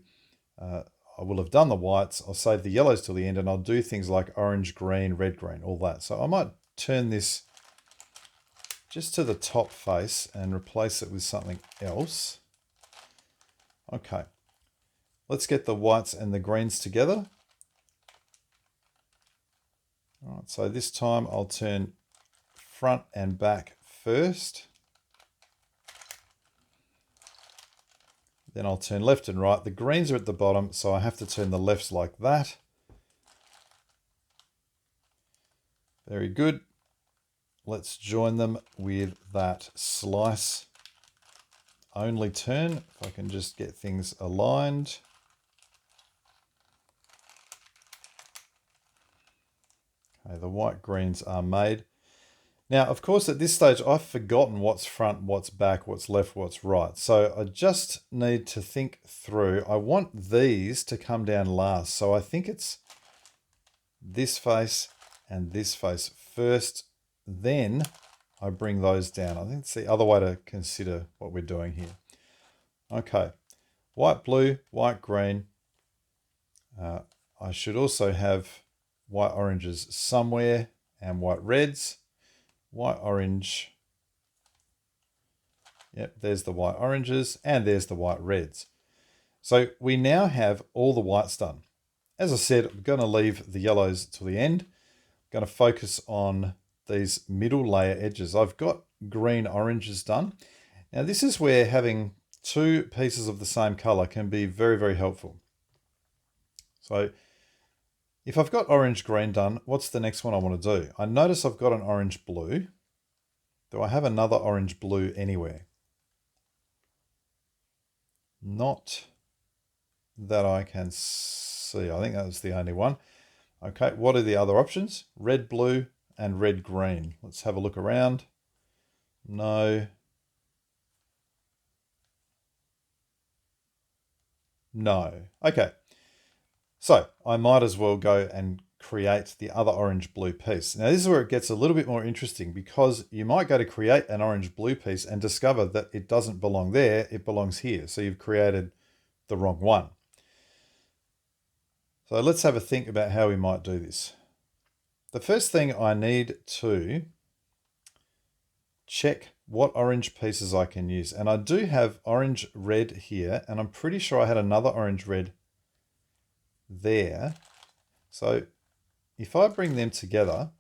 I will have done the whites. I'll save the yellows till the end, and I'll do things like orange, green, red, green, all that. So I might turn this just to the top face and replace it with something else. Okay, let's get the whites and the greens together. All right, so this time I'll turn front and back first. Then I'll turn left and right. The greens are at the bottom, so I have to turn the lefts like that. Very good. Let's join them with that slice only turn. If I can just get things aligned. Okay, the white greens are made. Now, of course, at this stage, I've forgotten what's front, what's back, what's left, what's right. So I just need to think through. I want these to come down last. So I think it's this face and this face first. Then I bring those down. I think it's the other way to consider what we're doing here. Okay, white, blue, white, green. I should also have white oranges somewhere and white reds. White orange. Yep, there's the white oranges and there's the white reds. So we now have all the whites done. As I said, I'm going to leave the yellows till the end. I'm going to focus on these middle layer edges. I've got green oranges done. Now this is where having two pieces of the same color can be very, very helpful. So if I've got orange green done, what's the next one I want to do? I notice I've got an orange blue. Do I have another orange blue anywhere? Not that I can see. I think that was the only one. Okay, what are the other options? Red, blue, and red, green. Let's have a look around. No. No. Okay. So I might as well go and create the other orange blue piece. Now this is where it gets a little bit more interesting because you might go to create an orange blue piece and discover that it doesn't belong there, it belongs here. So you've created the wrong one. So let's have a think about how we might do this. The first thing I need to check what orange pieces I can use. And I do have orange red here, and I'm pretty sure I had another orange red there. So if I bring them together,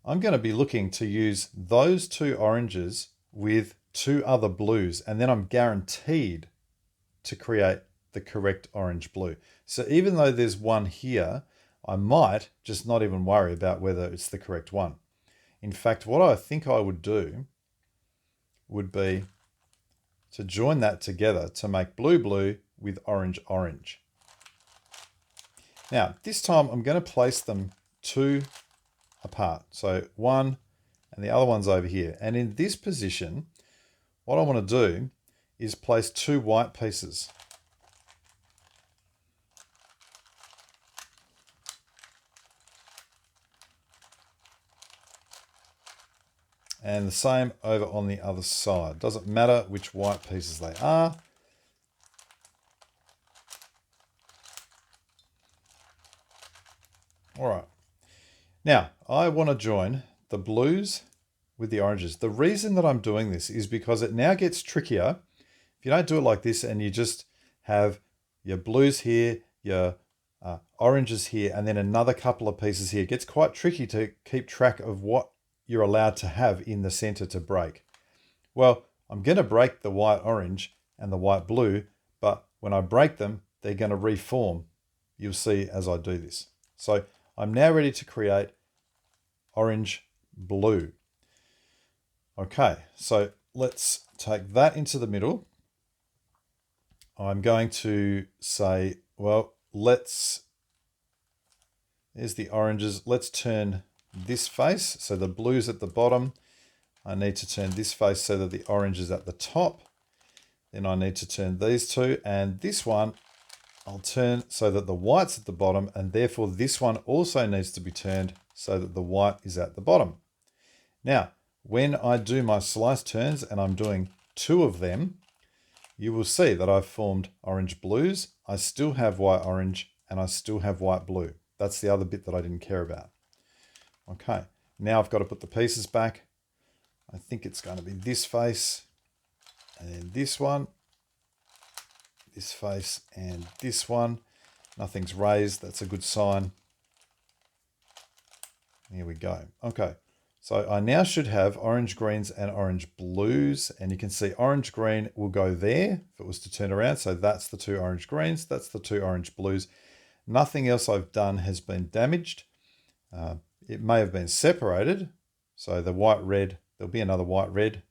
I'm going to be looking to use those two oranges with two other blues, and then I'm guaranteed to create the correct orange blue. So even though there's one here, I might just not even worry about whether it's the correct one. In fact, what I think I would do would be to join that together to make blue blue with orange orange. Now, this time I'm going to place them two apart. So one and the other one's over here. And in this position, what I want to do is place two white pieces. And the same over on the other side. Doesn't matter which white pieces they are. All right. Now, I want to join the blues with the oranges. The reason that I'm doing this is because it now gets trickier. If you don't do it like this and you just have your blues here, your oranges here, and then another couple of pieces here, it gets quite tricky to keep track of what you're allowed to have in the center to break. Well, I'm going to break the white orange and the white blue, but when I break them, they're going to reform. You'll see as I do this. So I'm now ready to create orange blue. Okay, so let's take that into the middle. I'm going to say, well, there's the oranges. Let's turn this face. So the blue's at the bottom. I need to turn this face so that the orange is at the top. Then I need to turn these two, and this one I'll turn so that the white's at the bottom, and therefore this one also needs to be turned so that the white is at the bottom. Now, when I do my slice turns, and I'm doing 2 of them, you will see that I've formed orange blues. I still have white orange, and I still have white blue. That's the other bit that I didn't care about. Okay, now I've got to put the pieces back. I think it's going to be this face, and then this one, this face, and this one. Nothing's raised, that's a good sign. Here we go. Okay, so I now should have orange greens and orange blues, and you can see orange green will go there if it was to turn around. So that's the 2 orange greens, that's the 2 orange blues. Nothing else I've done has been damaged. It may have been separated. So the white red, there'll be another white red.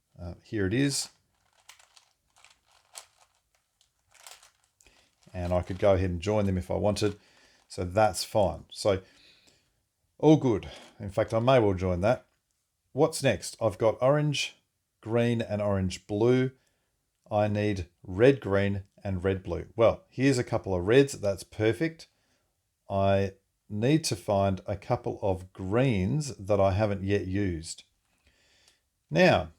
Here it is. And I could go ahead and join them if I wanted. So that's fine. So all good. In fact, I may well join that. What's next? I've got orange, green, and orange blue. I need red, green, and red, blue. Well, here's a couple of reds. That's perfect. I need to find a couple of greens that I haven't yet used. Now,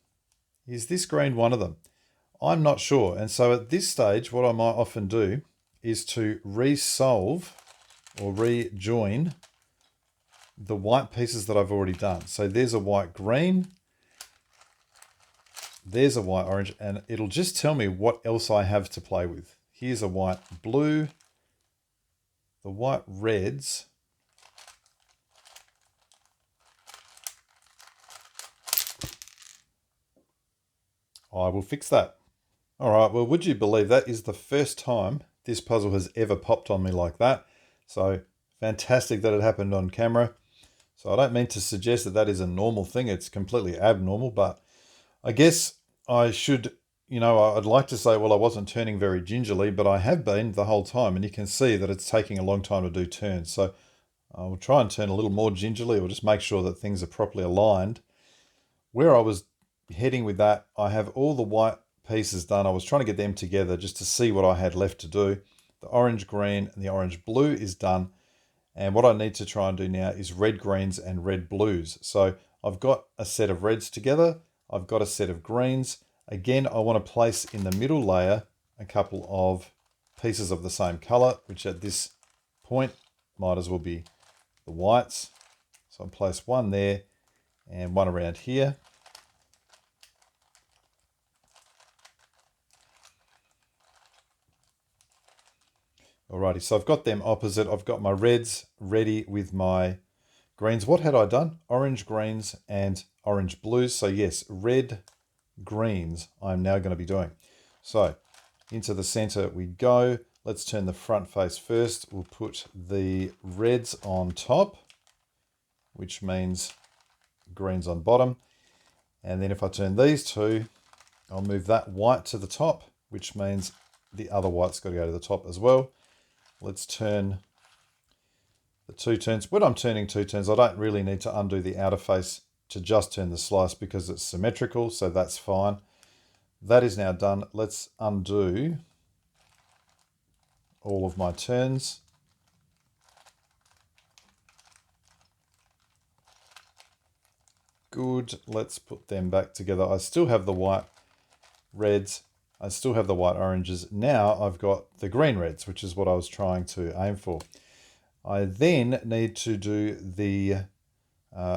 is this green one of them? I'm not sure. And so at this stage, what I might often do is to resolve or rejoin the white pieces that I've already done. So there's a white green, there's a white orange, and it'll just tell me what else I have to play with. Here's a white blue, the white reds, I will fix that. All right, well, would you believe that is the first time this puzzle has ever popped on me like that. So fantastic that it happened on camera. So I don't mean to suggest that that is a normal thing. It's completely abnormal, but I guess I should, I'd like to say, well, I wasn't turning very gingerly, but I have been the whole time. And you can see that it's taking a long time to do turns. So I will try and turn a little more gingerly, or just make sure that things are properly aligned. Where I was heading with that, I have all the white pieces done. I was trying to get them together just to see what I had left to do. The orange green and the orange blue is done. And what I need to try and do now is red greens and red blues. So I've got a set of reds together. I've got a set of greens. Again, I want to place in the middle layer a couple of pieces of the same color, which at this point might as well be the whites. So I'll place one there and one around here. Alrighty, so I've got them opposite. I've got my reds ready with my greens. What had I done? Orange greens and orange blues. So yes, red greens I'm now going to be doing. So into the center we go. Let's turn the front face first. We'll put the reds on top, which means greens on bottom. And then if I turn these two, I'll move that white to the top, which means the other white's got to go to the top as well. Let's turn the 2 turns. When I'm turning 2 turns, I don't really need to undo the outer face to just turn the slice because it's symmetrical, so that's fine. That is now done. Let's undo all of my turns. Good. Let's put them back together. I still have the white reds. I still have the white oranges. Now I've got the green reds, which is what I was trying to aim for. I then need to do the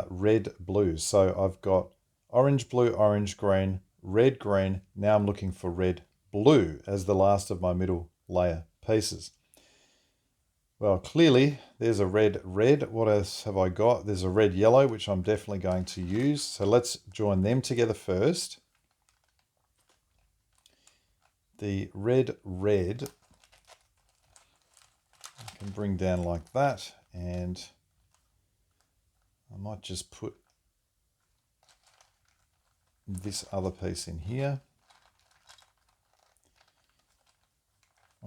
red blues. So I've got orange, blue, orange, green, red, green. Now I'm looking for red, blue as the last of my middle layer pieces. Well, clearly there's a red, red. What else have I got? There's a red, yellow, which I'm definitely going to use. So let's join them together first. The red, red, I can bring down like that, and I might just put this other piece in here.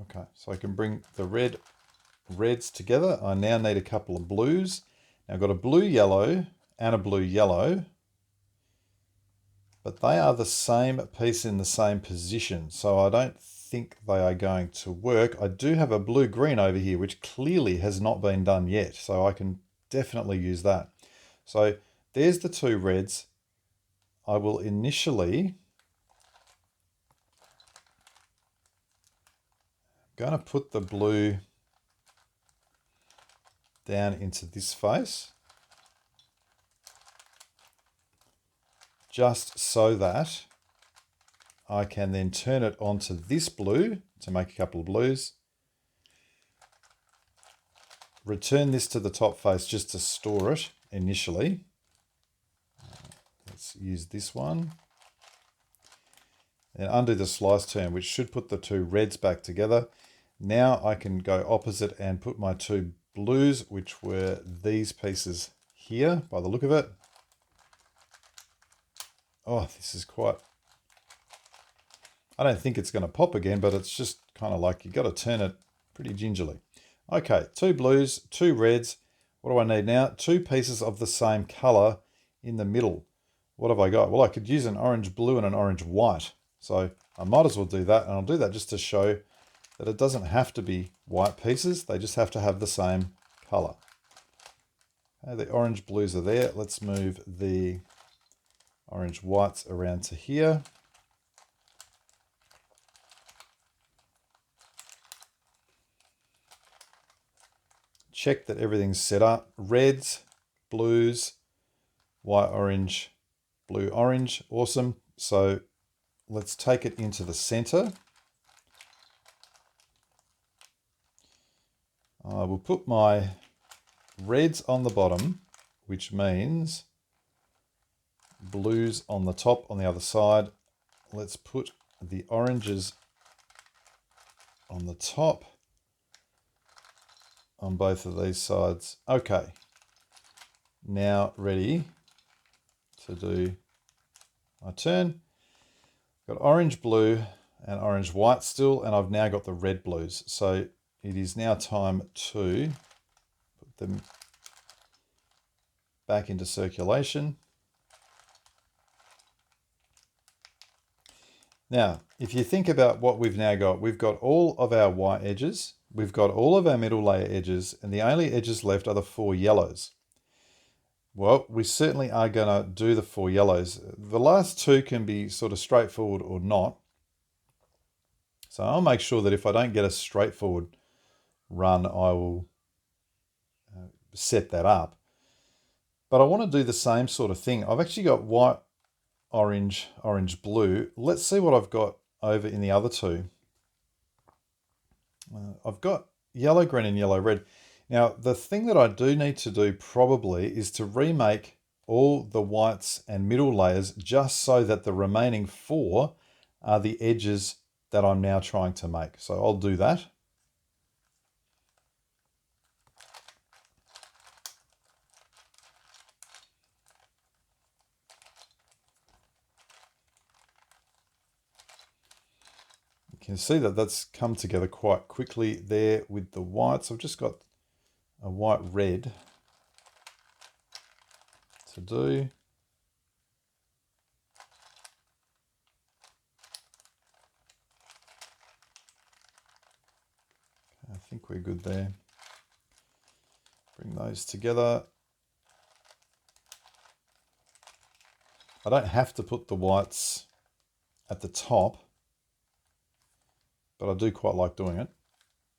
Okay, so I can bring the reds together. I now need a couple of blues. Now I've got a blue yellow and a blue yellow, but they are the same piece in the same position, so I don't think they are going to work. I do have a blue green over here, which clearly has not been done yet, so I can definitely use that. So there's the two reds. I will initially going to put the blue down into this face, just so that I can then turn it onto this blue to make a couple of blues. Return this to the top face just to store it initially. Let's use this one. And undo the slice term, which should put the two reds back together. Now I can go opposite and put my two blues, which were these pieces here by the look of it. Oh, this is quite... I don't think it's going to pop again, but it's just kind of like you've got to turn it pretty gingerly. Okay, two blues, two reds. What do I need now? Two pieces of the same color in the middle. What have I got? Well, I could use an orange blue and an orange white. So I might as well do that. And I'll do that just to show that it doesn't have to be white pieces. They just have to have the same color. Okay, the orange blues are there. Let's move the orange whites around to here. Check that everything's set up. Reds, blues, white, orange, blue, orange. Awesome. So let's take it into the center. I will put my reds on the bottom, which means blues on the top on the other side. Let's put the oranges on the top on both of these sides. Okay, now ready to do my turn. Got orange, blue, and orange, white still, and I've now got the red blues. So it is now time to put them back into circulation. Now, if you think about what we've now got, we've got all of our white edges, we've got all of our middle layer edges, and the only edges left are the four yellows. Well, we certainly are going to do the four yellows. The last two can be sort of straightforward or not. So I'll make sure that if I don't get a straightforward run, I will set that up. But I want to do the same sort of thing. I've actually got white, orange, orange, blue. Let's see what I've got over in the other two. I've got yellow, green, and yellow, red. Now, the thing that I do need to do probably is to remake all the whites and middle layers just so that the remaining four are the edges that I'm now trying to make. So I'll do that. You can see that that's come together quite quickly there with the whites. I've just got a white red to do. I think we're good there. Bring those together. I don't have to put the whites at the top, but I do quite like doing it.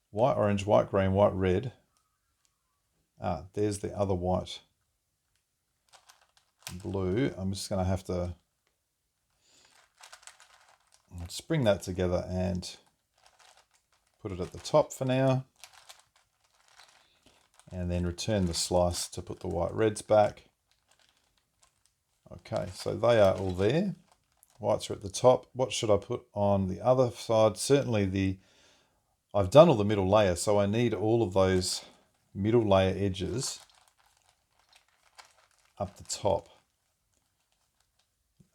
White, orange, white, green, white, red. Ah, there's the other white. blue. I'm just going to have to just bring that together and put it at the top for now. And then return the slice to put the white reds back. Okay, so they are all there. Whites are at the top. What should I put on the other side? Certainly I've done all the middle layer, so I need all of those middle layer edges up the top.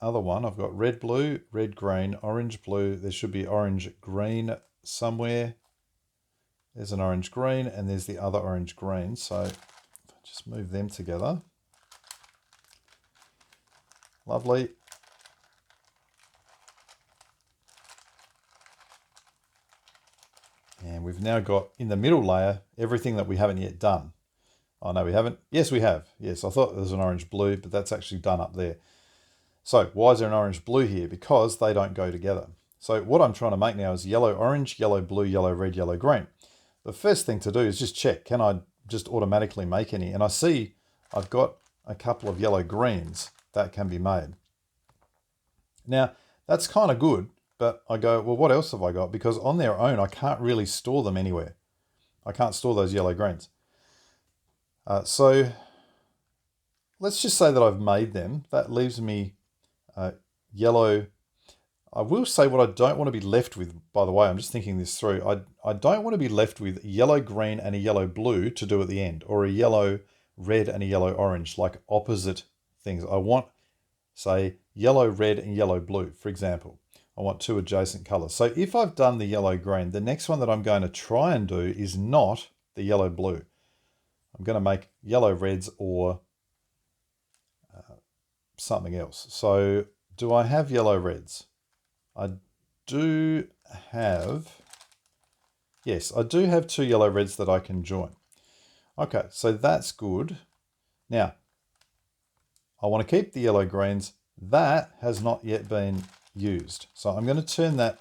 Other one, I've got red, blue, red, green, orange, blue. There should be orange, green somewhere. There's an orange, green, and there's the other orange, green. So just move them together. Lovely. And we've now got in the middle layer everything that we haven't yet done. Oh, no, we haven't. Yes, we have. Yes, I thought there was an orange blue, but that's actually done up there. So why is there an orange blue here? Because they don't go together. So what I'm trying to make now is yellow orange, yellow blue, yellow red, yellow green. The first thing to do is just check, can I just automatically make any? And I see I've got a couple of yellow greens that can be made. Now, that's kind of good, but I go, well, what else have I got? Because on their own, I can't really store them anywhere. I can't store those yellow greens. So let's just say that I've made them. That leaves me yellow. I will say what I don't want to be left with, by the way, I'm just thinking this through. I don't want to be left with yellow green and a yellow blue to do at the end, or a yellow red and a yellow orange, like opposite things. I want, say, yellow red and yellow blue, for example. I want two adjacent colors. So if I've done the yellow green, the next one that I'm going to try and do is not the yellow blue. I'm going to make yellow reds or something else. So do I have yellow reds? I do have, yes, I do have two yellow reds that I can join. Okay, so that's good. Now, I want to keep the yellow greens. That has not yet been used. So I'm going to turn that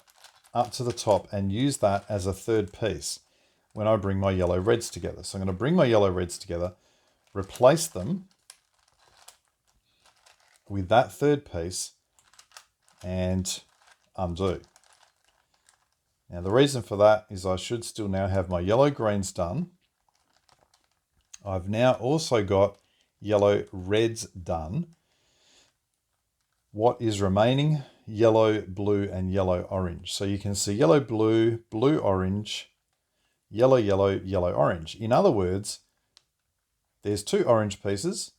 up to the top and use that as a third piece when I bring my yellow reds together. So I'm going to bring my yellow reds together, replace them with that third piece, and undo. Now the reason for that is I should still now have my yellow greens done. I've now also got yellow reds done. What is remaining? Yellow, blue, and yellow, orange. So you can see yellow, blue, blue, orange, yellow, yellow, yellow, orange. In other words, there's two orange pieces,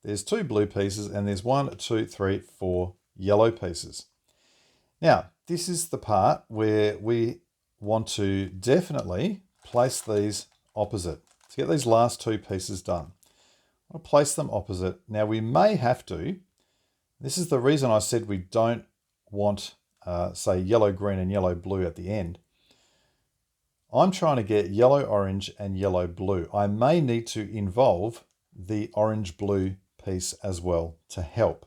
there's two blue pieces, and there's 1, 2, 3, 4 yellow pieces. Now, this is the part where we want to definitely place these opposite to get these last two pieces done. I'll place them opposite. Now, we may have to, this is the reason I said we don't want, say, yellow, green, and yellow, blue at the end. I'm trying to get yellow, orange, and yellow, blue. I may need to involve the orange, blue piece as well to help.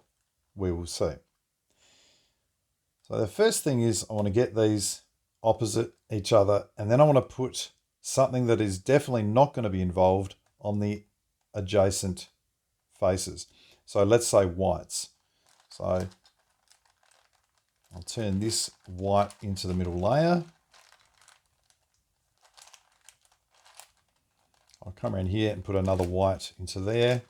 We will see. So the first thing is I want to get these opposite each other, and then I want to put something that is definitely not going to be involved on the adjacent faces. So let's say whites. So I'll turn this white into the middle layer. I'll come around here and put another white into there.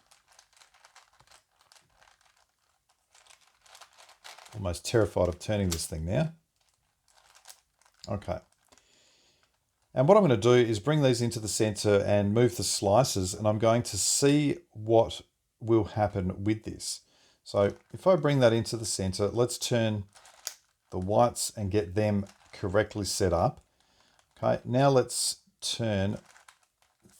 Almost terrified of turning this thing now. Okay. And what I'm going to do is bring these into the center and move the slices, and I'm going to see what will happen with this. So if I bring that into the center, let's turn the whites and get them correctly set up. Okay, now let's turn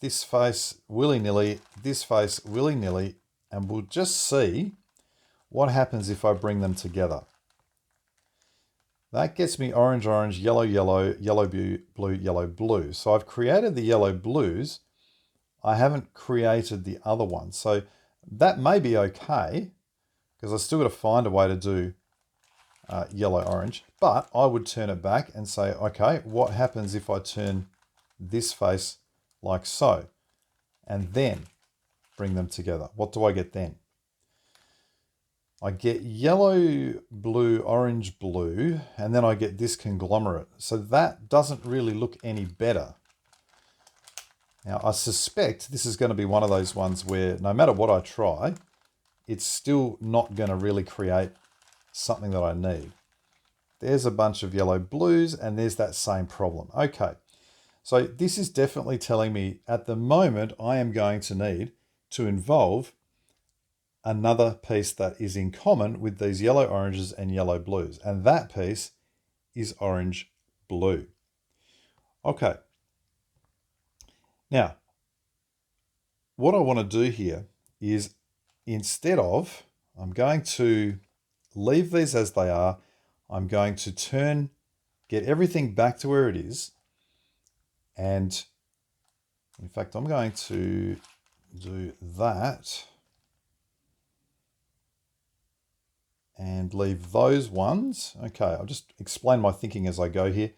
this face willy-nilly, this face willy-nilly, and we'll just see what happens if I bring them together. That gets me orange, orange, yellow, yellow, yellow, blue, yellow, blue. So I've created the yellow blues. I haven't created the other one. So that may be okay, because I still got to find a way to do yellow, orange. But I would turn it back and say, okay, what happens if I turn this face like so, and then bring them together? What do I get then? I get yellow, blue, orange, blue, and then I get this conglomerate. So that doesn't really look any better. Now, I suspect this is going to be one of those ones where no matter what I try, it's still not going to really create something that I need. There's a bunch of yellow blues, and there's that same problem. Okay, so this is definitely telling me at the moment I am going to need to involve another piece that is in common with these yellow oranges and yellow blues. And that piece is orange blue. Okay. Now, what I want to do here is instead of, I'm going to leave these as they are. I'm going to get everything back to where it is. And in fact, I'm going to do that. And leave those ones. Okay, I'll just explain my thinking as I go here.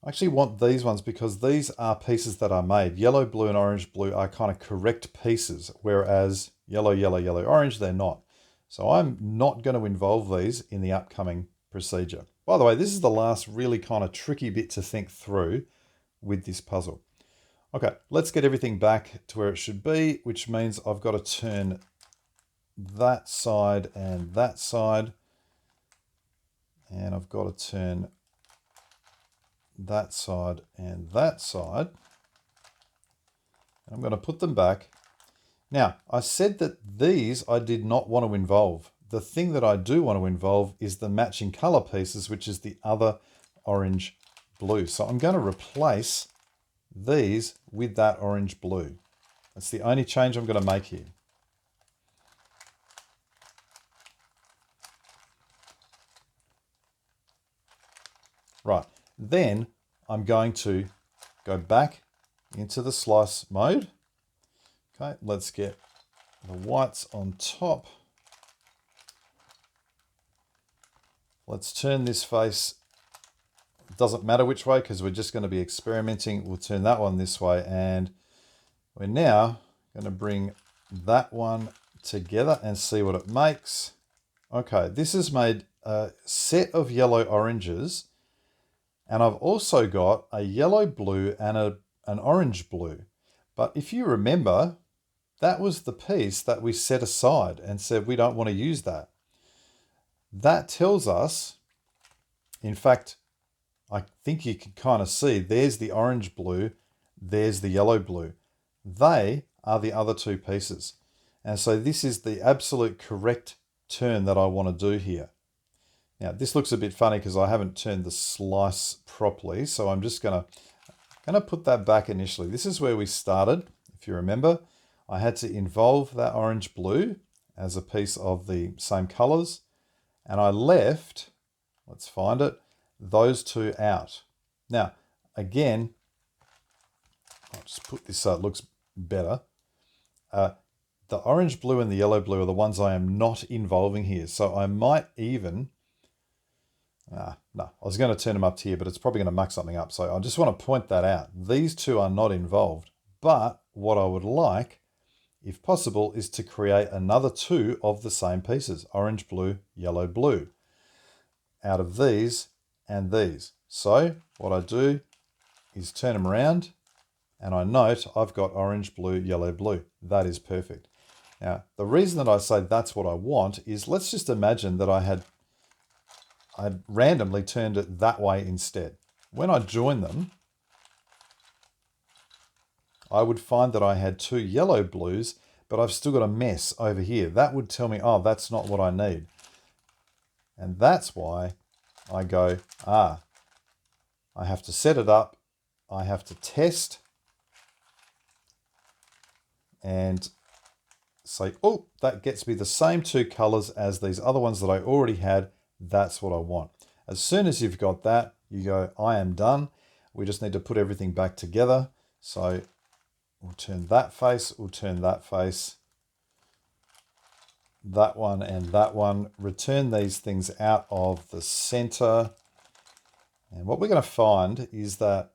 I actually want these ones because these are pieces that are made. Yellow, blue, and orange, blue are kind of correct pieces, whereas yellow, yellow, yellow, orange, they're not. So I'm not going to involve these in the upcoming procedure. By the way, this is the last really kind of tricky bit to think through with this puzzle. Okay, let's get everything back to where it should be, which means I've got to turn that side and that side, and I've got to turn that side and that side. I'm going to put them back. Now, I said that these I did not want to involve. The thing that I do want to involve is the matching color pieces, which is the other orange blue. So I'm going to replace these with that orange blue. That's the only change I'm going to make here. Right, then I'm going to go back into the slice mode. Okay, let's get the whites on top. Let's turn this face. It doesn't matter which way because we're just going to be experimenting. We'll turn that one this way, and we're now going to bring that one together and see what it makes. Okay, this has made a set of yellow oranges. And I've also got a yellow blue and an orange blue. But if you remember, that was the piece that we set aside and said we don't want to use that. That tells us, in fact, I think you can kind of see, there's the orange blue, there's the yellow blue. They are the other two pieces. And so this is the absolute correct turn that I want to do here. Now, this looks a bit funny because I haven't turned the slice properly, so I'm just going to put that back initially. This is where we started, if you remember. I had to involve that orange blue as a piece of the same colors, and I left, let's find it, those two out. Now, again, I'll just put this so it looks better. The orange blue and the yellow blue are the ones I am not involving here, so I might even... no, I was going to turn them up to here, but it's probably going to muck something up. So I just want to point that out. These two are not involved. But what I would like, if possible, is to create another two of the same pieces. Orange, blue, yellow, blue. Out of these and these. So what I do is turn them around. And I note I've got orange, blue, yellow, blue. That is perfect. Now, the reason that I say that's what I want is let's just imagine that I randomly turned it that way instead. When I join them, I would find that I had two yellow blues, but I've still got a mess over here. That would tell me, oh, that's not what I need. And that's why I go, I have to set it up. I have to test and say, oh, that gets me the same two colors as these other ones that I already had. That's what I want. As soon as you've got that, you go, I am done. We just need to put everything back together. So we'll turn that face, we'll turn that face, that one and that one. Return these things out of the center. And what we're going to find is that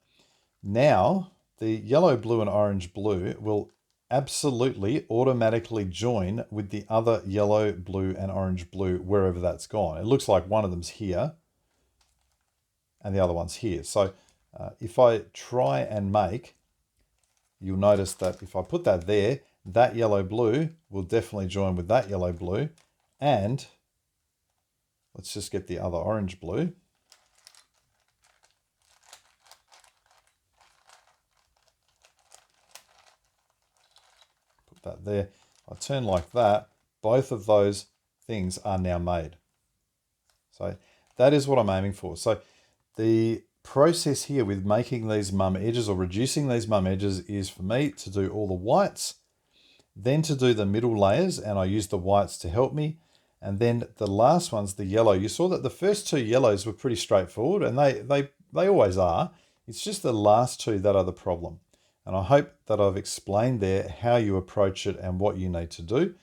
now the yellow, blue, and orange blue will absolutely automatically join with the other yellow, blue, and orange blue wherever that's gone. It looks like one of them's here and the other one's here. So if I try and make, you'll notice that if I put that there, that yellow blue will definitely join with that yellow blue. And let's just get the other orange blue. Put that there. I turn like that. Both of those things are now made. So that is what I'm aiming for. So the process here with making these mum edges or reducing these mum edges is for me to do all the whites, then to do the middle layers, and I use the whites to help me. And then the last one's the yellow. You saw that the first two yellows were pretty straightforward, and they always are. It's just the last two that are the problem. And I hope that I've explained there how you approach it and what you need to do.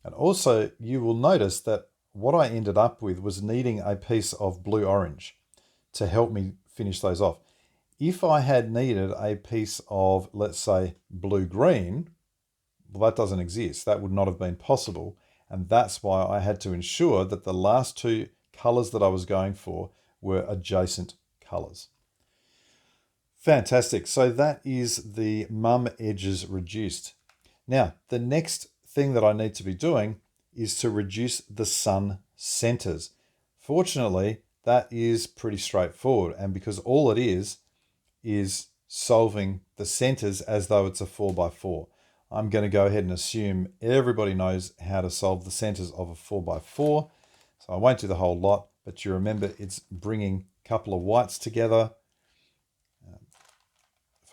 And also you will notice that what I ended up with was needing a piece of blue-orange to help me finish those off. If I had needed a piece of, let's say, blue-green, well, that doesn't exist. That would not have been possible. And that's why I had to ensure that the last two colors that I was going for were adjacent colors. Fantastic. So that is the mum edges reduced. Now, the next thing that I need to be doing is to reduce the sun centers. Fortunately, that is pretty straightforward. And because all it is solving the centers as though it's a 4x4. I'm going to go ahead and assume everybody knows how to solve the centers of a 4x4. So I won't do the whole lot, but you remember it's bringing a couple of whites together.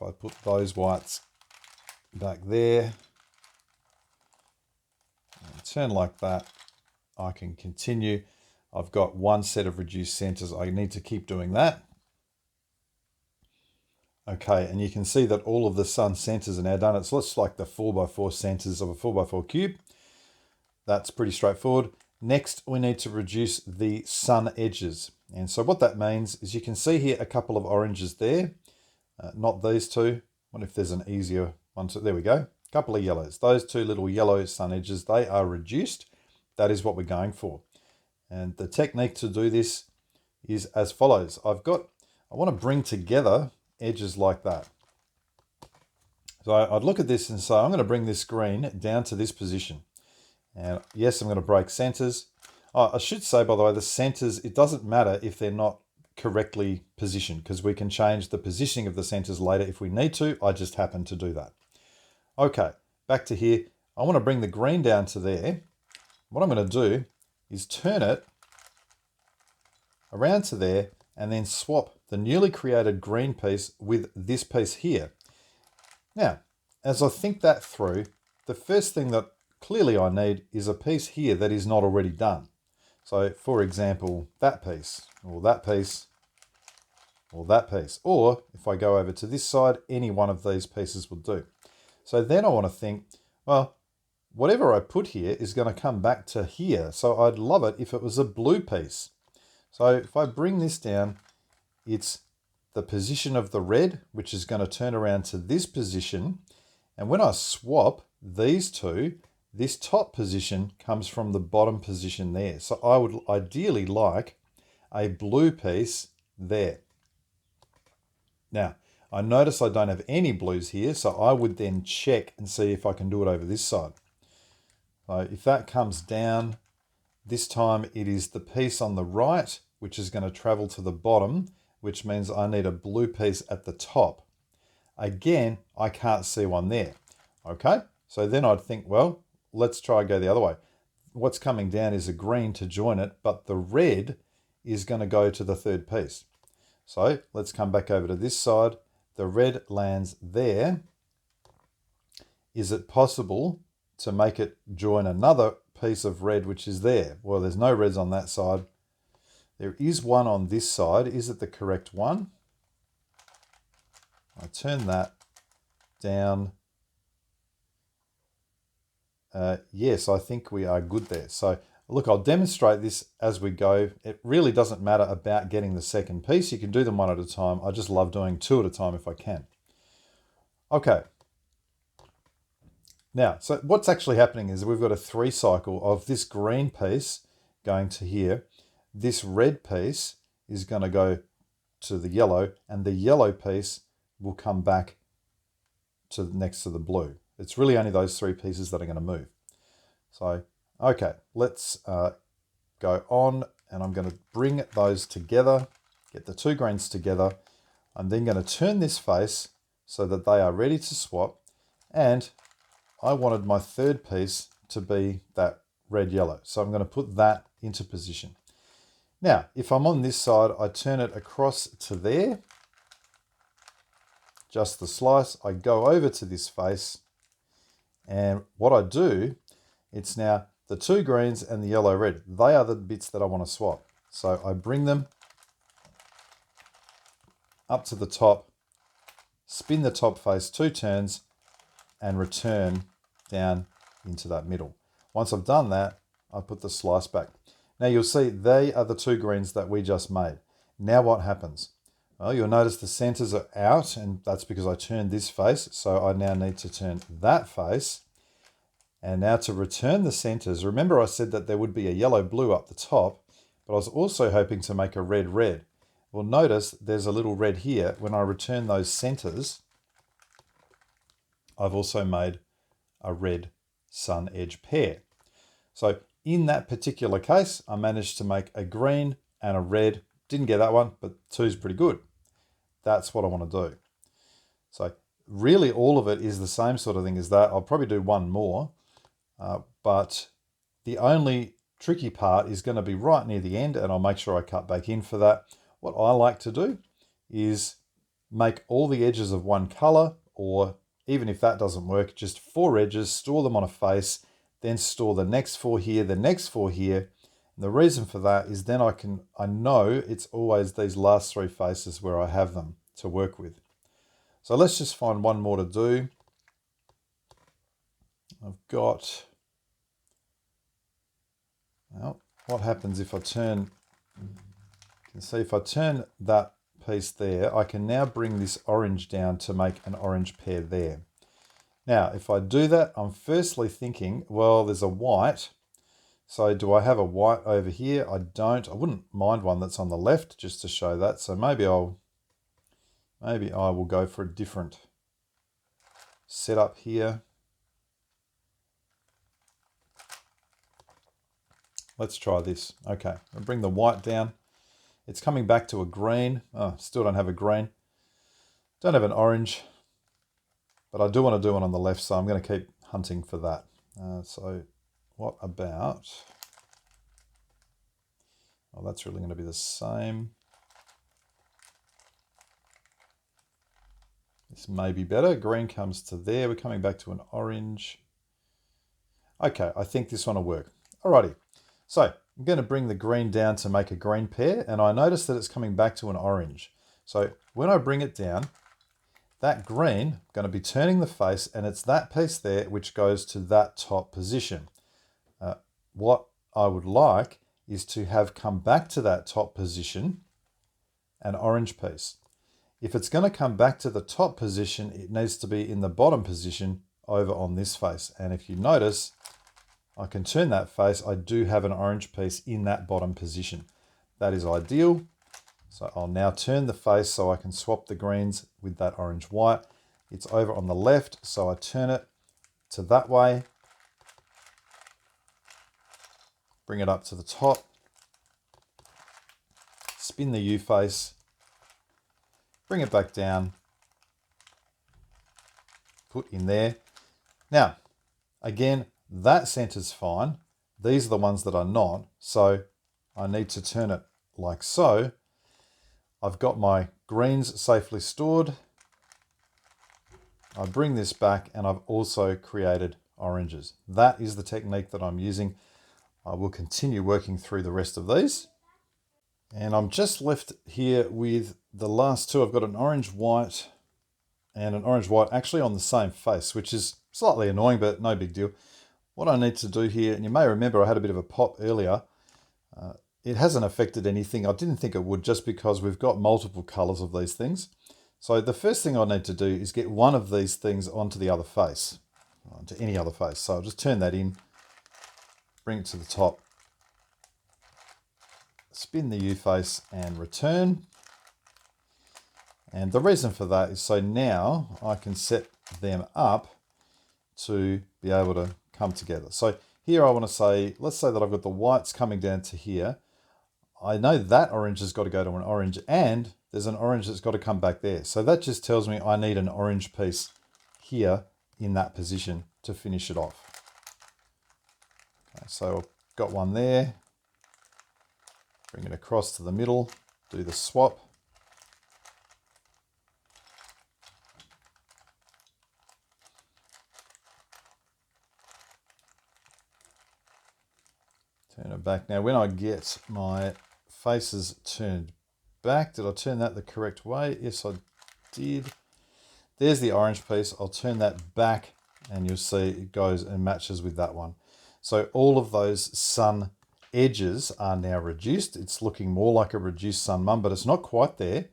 If I put those whites back there, and turn like that, I can continue. I've got one set of reduced centers. I need to keep doing that. Okay, and you can see that all of the sun centers are now done. It's looks like the 4x4 centers of a 4x4 cube. That's pretty straightforward. Next, we need to reduce the sun edges. And so what that means is you can see here a couple of oranges there. Not these two. What if there's an easier one? So there we go. A couple of yellows. Those two little yellow sun edges, they are reduced. That is what we're going for. And the technique to do this is as follows. I want to bring together edges like that. So I'd look at this and say, I'm going to bring this green down to this position. And yes, I'm going to break centers. I should say, by the way, the centers, it doesn't matter if they're not correctly positioned because we can change the positioning of the centers later if we need to. I just happen to do that. Okay, back to here. I want to bring the green down to there. What I'm going to do is turn it around to there and then swap the newly created green piece with this piece here. Now, as I think that through, the first thing that clearly I need is a piece here that is not already done. So for example, that piece, or that piece, or that piece. Or if I go over to this side, any one of these pieces will do. So then I want to think, well, whatever I put here is going to come back to here. So I'd love it if it was a blue piece. So if I bring this down, it's the position of the red, which is going to turn around to this position. And when I swap these two, this top position comes from the bottom position there. So I would ideally like a blue piece there. Now, I notice I don't have any blues here, so I would then check and see if I can do it over this side. So if that comes down, this time it is the piece on the right, which is going to travel to the bottom, which means I need a blue piece at the top. Again, I can't see one there. Okay, so then I'd think, well, let's try and go the other way. What's coming down is a green to join it, but the red is going to go to the third piece. So let's come back over to this side. The red lands there. Is it possible to make it join another piece of red which is there? Well, there's no reds on that side. There is one on this side. Is it the correct one? I turn that down. Yes, I think we are good there. So look, I'll demonstrate this as we go. It really doesn't matter about getting the second piece. You can do them one at a time. I just love doing two at a time if I can. Okay. Now, so what's actually happening is we've got a 3 cycle of this green piece going to here. This red piece is going to go to the yellow, and the yellow piece will come back to next to the blue. It's really only those 3 pieces that are going to move. So, okay, let's go on, and I'm going to bring those together, get the 2 greens together. I'm then going to turn this face so that they are ready to swap, and I wanted my 3rd piece to be that red-yellow. So I'm going to put that into position. Now, if I'm on this side, I turn it across to there, just the slice. I go over to this face, and what I do, it's now the 2 greens and the yellow-red. They are the bits that I want to swap. So I bring them up to the top, spin the top face 2 turns, and return down into that middle. Once I've done that, I put the slice back. Now you'll see they are the 2 greens that we just made. Now what happens? Well, you'll notice the centers are out, and that's because I turned this face. So I now need to turn that face. And now to return the centers, remember I said that there would be a yellow-blue up the top, but I was also hoping to make a red-red. Well, notice there's a little red here. When I return those centers, I've also made a red sun edge pair. So in that particular case, I managed to make a green and a red. Didn't get that one, but 2 is pretty good. That's what I want to do. So really all of it is the same sort of thing as that. I'll probably do one more, but the only tricky part is going to be right near the end, and I'll make sure I cut back in for that. What I like to do is make all the edges of one color, or even if that doesn't work, just 4 edges, store them on a face, then store the next 4 here, the next 4 here. And the reason for that is then I know it's always these last 3 faces where I have them to work with. So let's just find one more to do. I've got, well, what happens if I turn, you can see if I turn that piece there, I can now bring this orange down to make an orange pair there. Now, if I do that, I'm firstly thinking, well, there's a white. So do I have a white over here? I don't. I wouldn't mind one that's on the left just to show that. So maybe I will go for a different setup here. Let's try this. Okay, I'll bring the white down. It's coming back to a green. Oh, still don't have a green. Don't have an orange. But I do want to do one on the left, so I'm going to keep hunting for that. So what about... well, that's really going to be the same. This may be better. Green comes to there. We're coming back to an orange. Okay, I think this one will work. Alrighty. So I'm going to bring the green down to make a green pair, and I notice that it's coming back to an orange. So when I bring it down, that green, I'm going to be turning the face, and it's that piece there which goes to that top position. What I would like is to have come back to that top position an orange piece. If it's going to come back to the top position, it needs to be in the bottom position over on this face. And if you notice, I can turn that face. I do have an orange piece in that bottom position. That is ideal. So I'll now turn the face so I can swap the greens with that orange-white. It's over on the left, so I turn it to that way. Bring it up to the top. Spin the U face. Bring it back down. Put in there. Now, again, that center's fine. These are the ones that are not, so I need to turn it like so. I've got my greens safely stored. I bring this back, and I've also created oranges. That is the technique that I'm using. I will continue working through the rest of these. And I'm just left here with the last 2. I've got an orange-white and an orange-white actually on the same face, which is slightly annoying, but no big deal. What I need to do here, and you may remember I had a bit of a pop earlier, it hasn't affected anything. I didn't think it would, just because we've got multiple colors of these things. So the first thing I need to do is get one of these things onto the other face. onto any other face. So I'll just turn that in, bring it to the top, spin the U face and return. And the reason for that is so now I can set them up to be able to come together. So here I want to say, let's say that I've got the whites coming down to here. I know that orange has got to go to an orange, and there's an orange that's got to come back there. So that just tells me I need an orange piece here in that position to finish it off. Okay, so I've got one there. Bring it across to the middle, do the swap. Turn it back. Now when I get my faces turned back, did I turn that the correct way? Yes, I did. There's the orange piece. I'll turn that back and you'll see it goes and matches with that one. So all of those sun edges are now reduced. It's looking more like a reduced sun mum, but it's not quite there.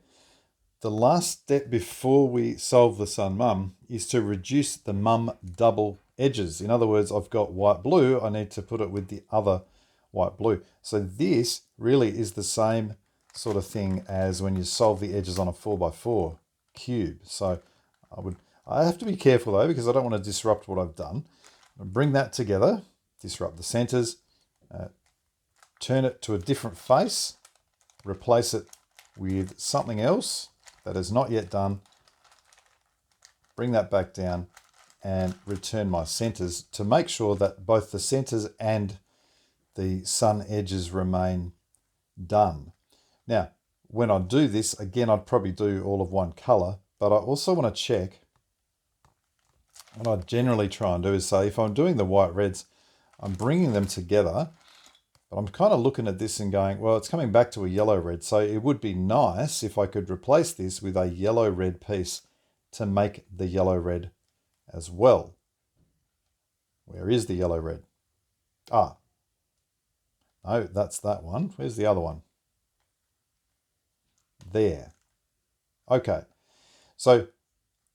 The last step before we solve the sun mum is to reduce the mum double edges. In other words, I've got white blue. I need to put it with the other white blue. So this really is the same sort of thing as when you solve the edges on a 4x4 cube. So I have to be careful though, because I don't want to disrupt what I've done. I'll bring that together, disrupt the centers, turn it to a different face, replace it with something else that is not yet done, bring that back down and return my centers to make sure that both the centers and the sun edges remain done. Now, when I do this, again, I'd probably do all of one color, but I also want to check. What I generally try and do is say, if I'm doing the white reds, I'm bringing them together, but I'm kind of looking at this and going, well, it's coming back to a yellow red. So it would be nice if I could replace this with a yellow red piece to make the yellow red as well. Where is the yellow red? Ah, no, that's that one. Where's the other one? There. Okay, so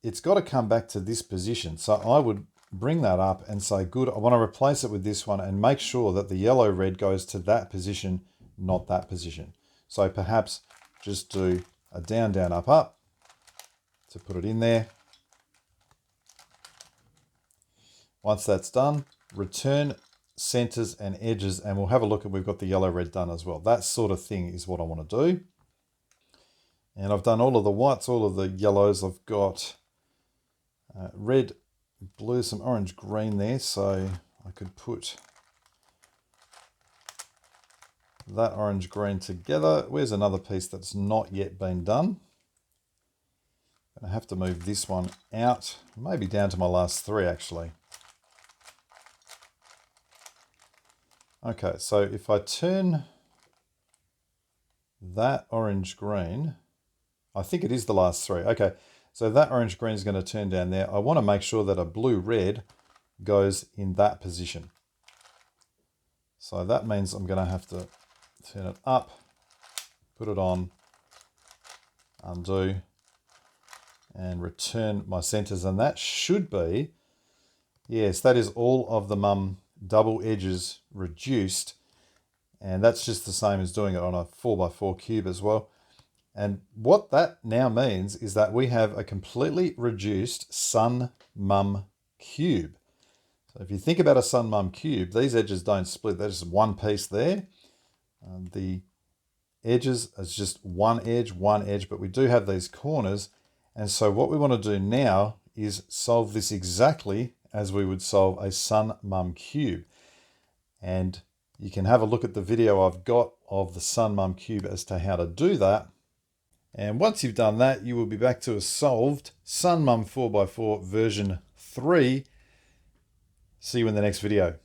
it's got to come back to this position. So I would bring that up and say, good, I want to replace it with this one and make sure that the yellow red goes to that position, not that position. So perhaps just do a down, down, up, up to put it in there. Once that's done, return centers and edges, and we'll have a look at, we've got the yellow red done as well. That sort of thing is what I want to do. And I've done all of the whites, all of the yellows. I've got red, blue, some orange, green there. So I could put that orange, green together. Where's another piece that's not yet been done? I have to move this one out, maybe down to my last three actually. Okay, so if I turn that orange green, I think it is the last three. Okay, so that orange green is going to turn down there. I want to make sure that a blue red goes in that position. So that means I'm going to have to turn it up, put it on, undo, and return my centers. And that should be, yes, that is all of the mum double edges reduced. And that's just the same as doing it on a 4x4 cube as well. And what that now means is that we have a completely reduced sun mum cube. So if you think about a sun mum cube, these edges don't split. They're just one piece there. The edges is just one edge, but we do have these corners. And so what we want to do now is solve this exactly as we would solve a sun mum cube. And you can have a look at the video I've got of the sun mum cube as to how to do that. And once you've done that, you will be back to a solved sun mum 4x4 version 3. See you in the next video.